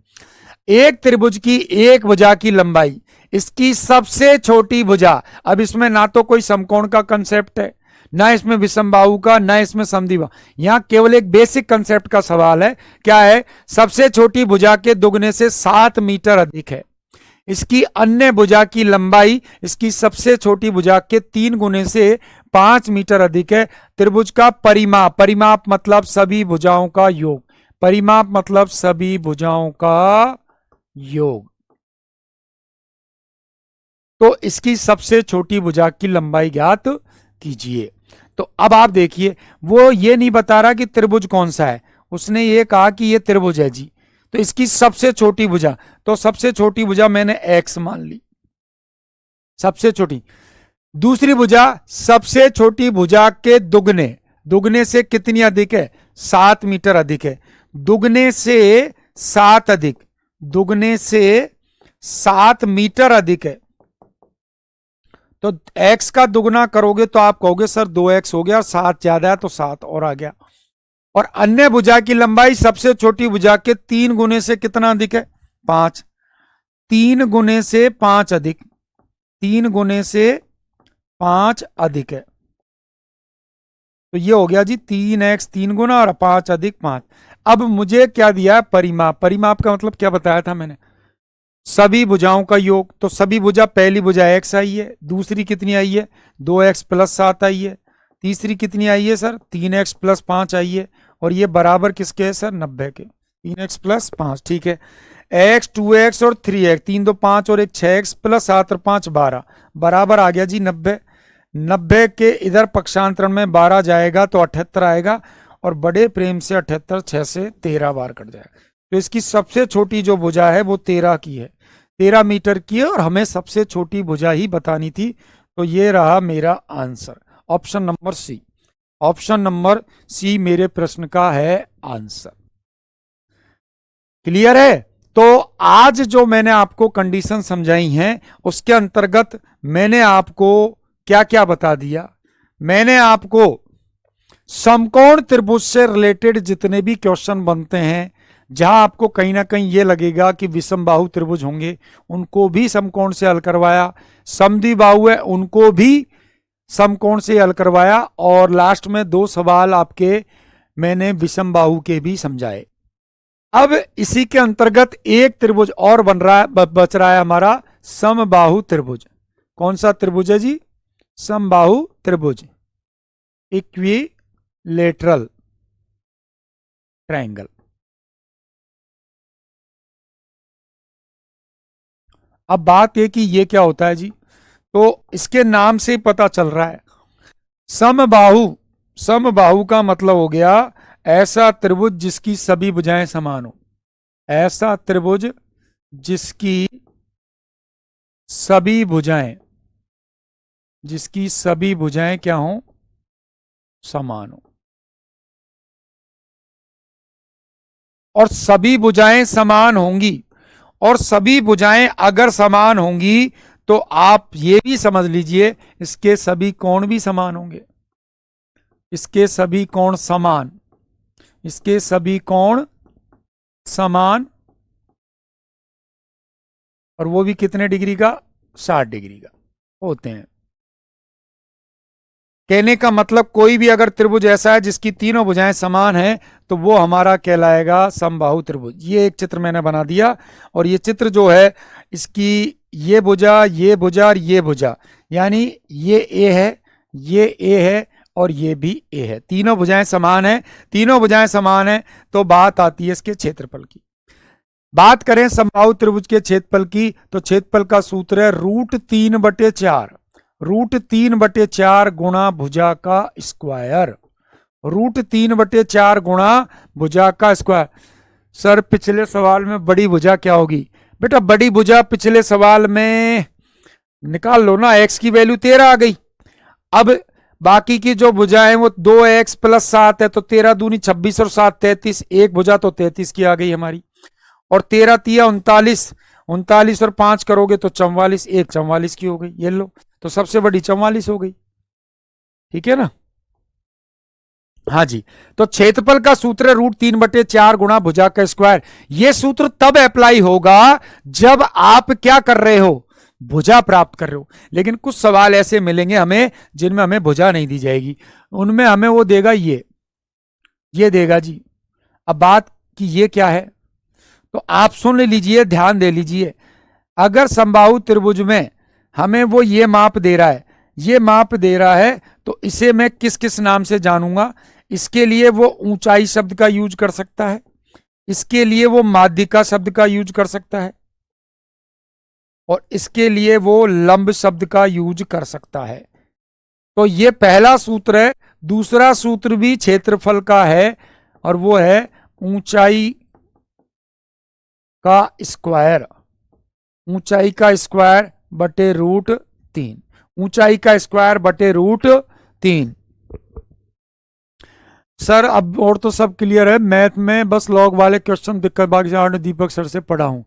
एक त्रिभुज की एक भुजा की लंबाई, इसकी सबसे छोटी भुजा। अब इसमें ना तो कोई समकोण का कंसेप्ट है, ना इसमें विषमबाहु का, ना इसमें समद्विबाहु। यहां केवल एक बेसिक कंसेप्ट का सवाल है। क्या है? सबसे छोटी भुजा के दुगने से 7 मीटर अधिक है। इसकी अन्य भुजा की लंबाई इसकी सबसे छोटी भुजा के 3 गुने से 5 मीटर अधिक है। त्रिभुज का परिमाप, परिमाप मतलब सभी भुजाओं का योग, परिमाप मतलब सभी भुजाओं का योग। तो इसकी सबसे छोटी भुजा की लंबाई ज्ञात कीजिए। तो अब आप देखिए, वो ये नहीं बता रहा कि त्रिभुज कौन सा है, उसने ये कहा कि ये त्रिभुज है जी। तो इसकी सबसे छोटी भुजा, तो सबसे छोटी भुजा मैंने एक्स मान ली, सबसे छोटी। दूसरी भुजा सबसे छोटी भुजा के दुगने, दुगने से कितनी अधिक है? 7 मीटर अधिक है। दुगने से 7 अधिक, दुगने से 7 मीटर अधिक है। तो x का दुगना करोगे तो आप कहोगे सर 2x हो गया, और 7 ज्यादा है तो 7 और आ गया। और अन्य भुजा की लंबाई सबसे छोटी भुजा के 3 गुने से कितना अधिक है? 5। 3 गुने से 5 अधिक, 3 गुने से 5 अधिक है। तो ये हो गया जी 3x 3 गुना और 5 अधिक 5। अब मुझे क्या दिया? परिमाप। परिमाप का मतलब क्या बताया था मैंने? सभी भुजाओं का योग। तो सभी भुजा, पहली भुजा x आई है, दूसरी कितनी आई है? 2x प्लस 7 आई है, तीसरी कितनी आई है सर? 3x प्लस 5 आई है, और ये बराबर किसके है सर? 90 के। 3x प्लस 5, ठीक है। x 2x और 3x, 3 2 5 और 1 6x प्लस 7 और 5 12, बराबर आ गया जी 90। 90 के इधर पक्षांतरण में 12 जाएगा तो 78 आएगा, और बड़े प्रेम से 78 6 से 13 बार कट जाएगा। तो इसकी सबसे छोटी जो भुजा है वो 13 की है, 13 मीटर की है, और हमें सबसे छोटी भुजा ही बतानी थी। तो ये रहा मेरा answer, option number C. Option number C मेरे प्रश्न का है आंसर। क्लियर है? तो आज जो मैंने आपको कंडीशन समझाई हैं उसके अंतर्गत मैंने आपको क्या क्या बता दिया? मैंने आपको समकोण त्रिभुज से रिलेटेड जितने भी क्वेश्चन बनते हैं, जहां आपको कहीं ना कहीं ये लगेगा कि विषम बाहु त्रिभुज होंगे, उनको भी समकोण से हल करवाया। समद्विबाहु है उनको भी समकोण से हल करवाया, और लास्ट में 2 सवाल आपके मैंने विषम बाहु के भी समझाए। अब इसी के अंतर्गत एक त्रिभुज और बन रहा है, बच रहा है हमारा समबाहु त्रिभुज। कौन सा त्रिभुज है जी? समबाहु त्रिभुज, इक्विलेटरल ट्रायंगल। अब बात है कि ये क्या होता है जी? तो इसके नाम से पता चल रहा है समबाहु। समबाहु का मतलब हो गया ऐसा त्रिभुज जिसकी सभी भुजाएं समान हो। ऐसा त्रिभुज जिसकी सभी भुजाएं, जिसकी सभी भुजाएं क्या हो? समान हो। और सभी भुजाएं समान होंगी, और सभी भुजाएं अगर समान होंगी तो आप ये भी समझ लीजिए इसके सभी कोण भी समान होंगे। इसके सभी कोण समान, इसके सभी कोण समान, और वो भी कितने डिग्री का? 60 डिग्री का होते हैं। कहने का मतलब कोई भी अगर त्रिभुज ऐसा है जिसकी तीनों भुजाएं समान हैं तो वो हमारा कहलाएगा समबाहु त्रिभुज। ये एक चित्र मैंने बना दिया, और ये चित्र जो है इसकी ये भुजा, ये भुजा और ये भुजा, यानी ये ए है, ये ए है, और ये भी ए है। तीनों भुजाएं समान है। तीनों भुजाएं समान है तो बात आती है इसके क्षेत्रफल की। बात करें समबाहु त्रिभुज के क्षेत्रफल की, तो क्षेत्रफल का सूत्र है √3/4। √3/4 गुणा भुजा का स्क्वायर। √3/4 गुणा भुजा का स्क्वायर। सर पिछले सवाल में बड़ी भुजा क्या होगी? बेटा बड़ी भुजा पिछले सवाल में निकाल लो ना, x की वैल्यू 13 आ गई। अब बाकी की जो भुजा है वो 2x प्लस 7 है, तो 13 दूनी 26 और 7 33, एक भुजा तो 33 की आ गई हमारी। और 13 तिया 39, 39 और 5 करोगे तो 44, एक 44 की हो गई। ये लो, तो सबसे बड़ी 44 हो गई। ठीक है ना? हाँ जी। तो क्षेत्रफल का सूत्र है √3/4 गुणा भुजा का स्क्वायर। ये सूत्र तब अप्लाई होगा जब आप क्या कर रहे हो? भुजा प्राप्त कर रहे हो। लेकिन कुछ सवाल ऐसे मिलेंगे हमें जिनमें हमें भुजा नहीं दी जाएगी, उनमें हमें वो देगा ये देगा जी। अब बात की ये क्या है, तो आप सुन लीजिए, ध्यान दे लीजिए। अगर समबाहु त्रिभुज में हमें वो ये माप दे रहा है, ये माप दे रहा है, तो इसे मैं किस किस नाम से जानूंगा? इसके लिए वो ऊंचाई शब्द का यूज कर सकता है, इसके लिए वो माध्यिका शब्द का यूज कर सकता है, और इसके लिए वो लंब शब्द का यूज कर सकता है। तो ये पहला सूत्र है। दूसरा सूत्र भी क्षेत्रफल का है, और वो है ऊंचाई का स्क्वायर। ऊंचाई का स्क्वायर बटे √3। ऊंचाई का स्क्वायर बटे √3। सर अब और तो सब क्लियर है, मैथ में बस लॉग वाले क्वेश्चन दिक्कत, बाकी दीपक सर से पढ़ा हूं।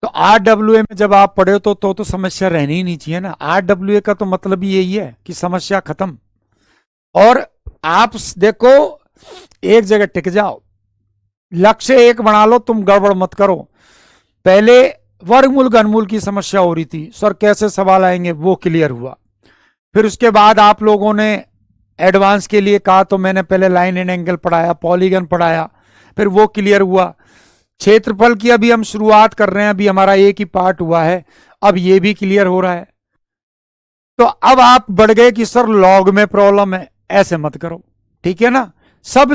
तो RWA में जब आप पढ़े तो समस्या रहनी ही नहीं चाहिए ना। RWA का तो मतलब ही यही है कि समस्या खत्म। और आप देखो एक जगह टिक जाओ, लक्ष्य एक बना लो, तुम गड़बड़ मत करो। पहले वर्गमूल घनमूल की समस्या हो रही थी, सर कैसे सवाल आएंगे, वो क्लियर हुआ। फिर उसके बाद आप लोगों ने एडवांस के लिए कहा तो मैंने पहले लाइन एंड एंगल पढ़ाया, पॉलीगन पढ़ाया, फिर वो क्लियर हुआ। क्षेत्रफल की अभी हम शुरुआत कर रहे हैं, अभी हमारा एक ही पार्ट हुआ है, अब ये भी क्लियर हो रहा है। तो अब आप बढ़ गए कि सर लॉग में प्रॉब्लम है, ऐसे मत करो, ठीक है ना। सब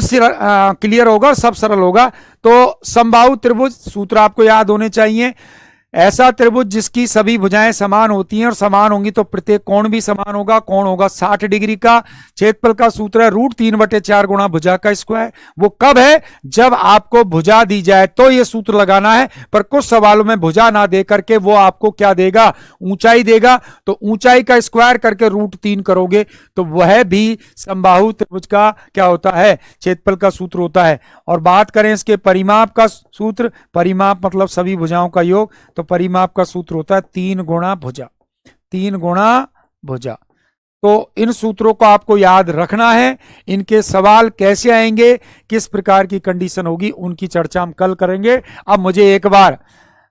क्लियर होगा, सब सरल होगा। तो समबाहु त्रिभुज सूत्र आपको याद होने चाहिए। ऐसा त्रिभुज जिसकी सभी भुजाएं समान होती हैं और समान होंगी तो प्रत्येक कोण भी समान होगा। कोण होगा 60 डिग्री का। क्षेत्रफल का सूत्र है √3/4 गुणा भुजा का स्क्वायर। वो कब है, जब आपको भुजा दी जाए तो ये सूत्र लगाना है। पर कुछ सवालों में भुजा ना दे करके वो आपको क्या देगा, ऊंचाई देगा। तो ऊंचाई का स्क्वायर करके √3 करोगे तो वह भी समबाहु त्रिभुज का क्या होता है, क्षेत्रफल का सूत्र होता है। और बात करें इसके परिमाप का सूत्र, परिमाप मतलब सभी भुजाओं का योग, तो परिमाप का सूत्र होता है 3 गुणा भुजा, 3 गुणा भुजा। तो इन सूत्रों को आपको याद रखना है। इनके सवाल कैसे आएंगे, किस प्रकार की कंडीशन होगी, उनकी चर्चा हम कल करेंगे। अब मुझे एक बार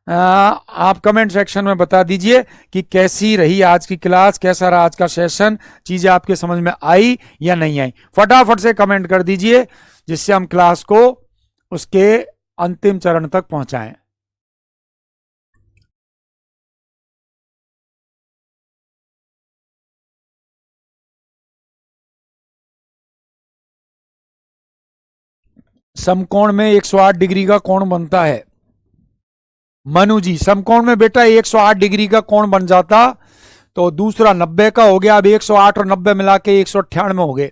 आप कमेंट सेक्शन में बता दीजिए कि कैसी रही आज की क्लास, कैसा रहा आज का सेशन, चीजें आपके समझ में आई या नहीं आई। फटाफट से कमेंट कर दीजिए जिससे हम क्लास को उसके अंतिम चरण तक पहुंचाएं। समकोण में 108 डिग्री का कोण बनता है। मनु जी, समकोण में बेटा 108 डिग्री का कोण बन जाता तो दूसरा 90 का हो गया। अब 108 और 90 मिला के 198 हो गए,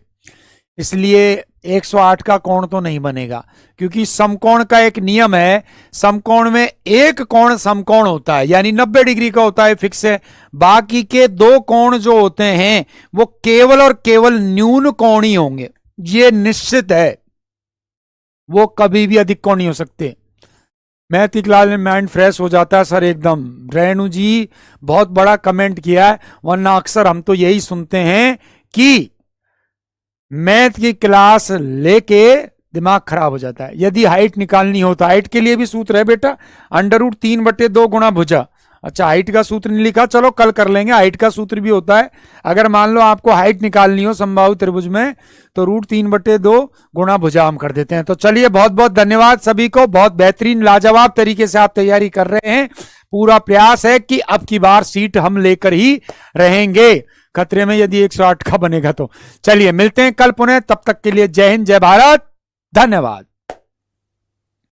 इसलिए 108 का कोण तो नहीं बनेगा। क्योंकि समकोण का एक नियम है, समकोण में एक कोण समकोण होता है, यानी 90 डिग्री का होता है, फिक्स है। बाकी के दो कोण जो होते हैं वो केवल और केवल न्यून कोण ही होंगे, ये निश्चित है, वो कभी भी अधिक कोण नहीं हो सकते। मैथ की क्लास में माइंड फ्रेश हो जाता है सर एकदम। रेणु जी बहुत बड़ा कमेंट किया है, वरना अक्सर हम तो यही सुनते हैं कि मैथ की क्लास लेके दिमाग खराब हो जाता है। यदि हाइट निकालनी हो तो हाइट के लिए भी सूत्र है बेटा, √3/2 गुणा भुजा। अच्छा हाइट का सूत्र नहीं लिखा, चलो कल कर लेंगे। हाइट का सूत्र भी होता है, अगर मान लो आपको हाइट निकालनी हो समबाहु त्रिभुज में तो √3/2 गुणा भुजा हम कर देते हैं। तो चलिए बहुत बहुत धन्यवाद सभी को, बहुत बेहतरीन लाजवाब तरीके से आप तैयारी कर रहे हैं। पूरा प्रयास है कि अब की बार सीट हम लेकर ही रहेंगे, खतरे में यदि 108 का बनेगा तो। चलिए मिलते हैं कल पुनः, तब तक के लिए जय हिंद, जय भारत, धन्यवाद।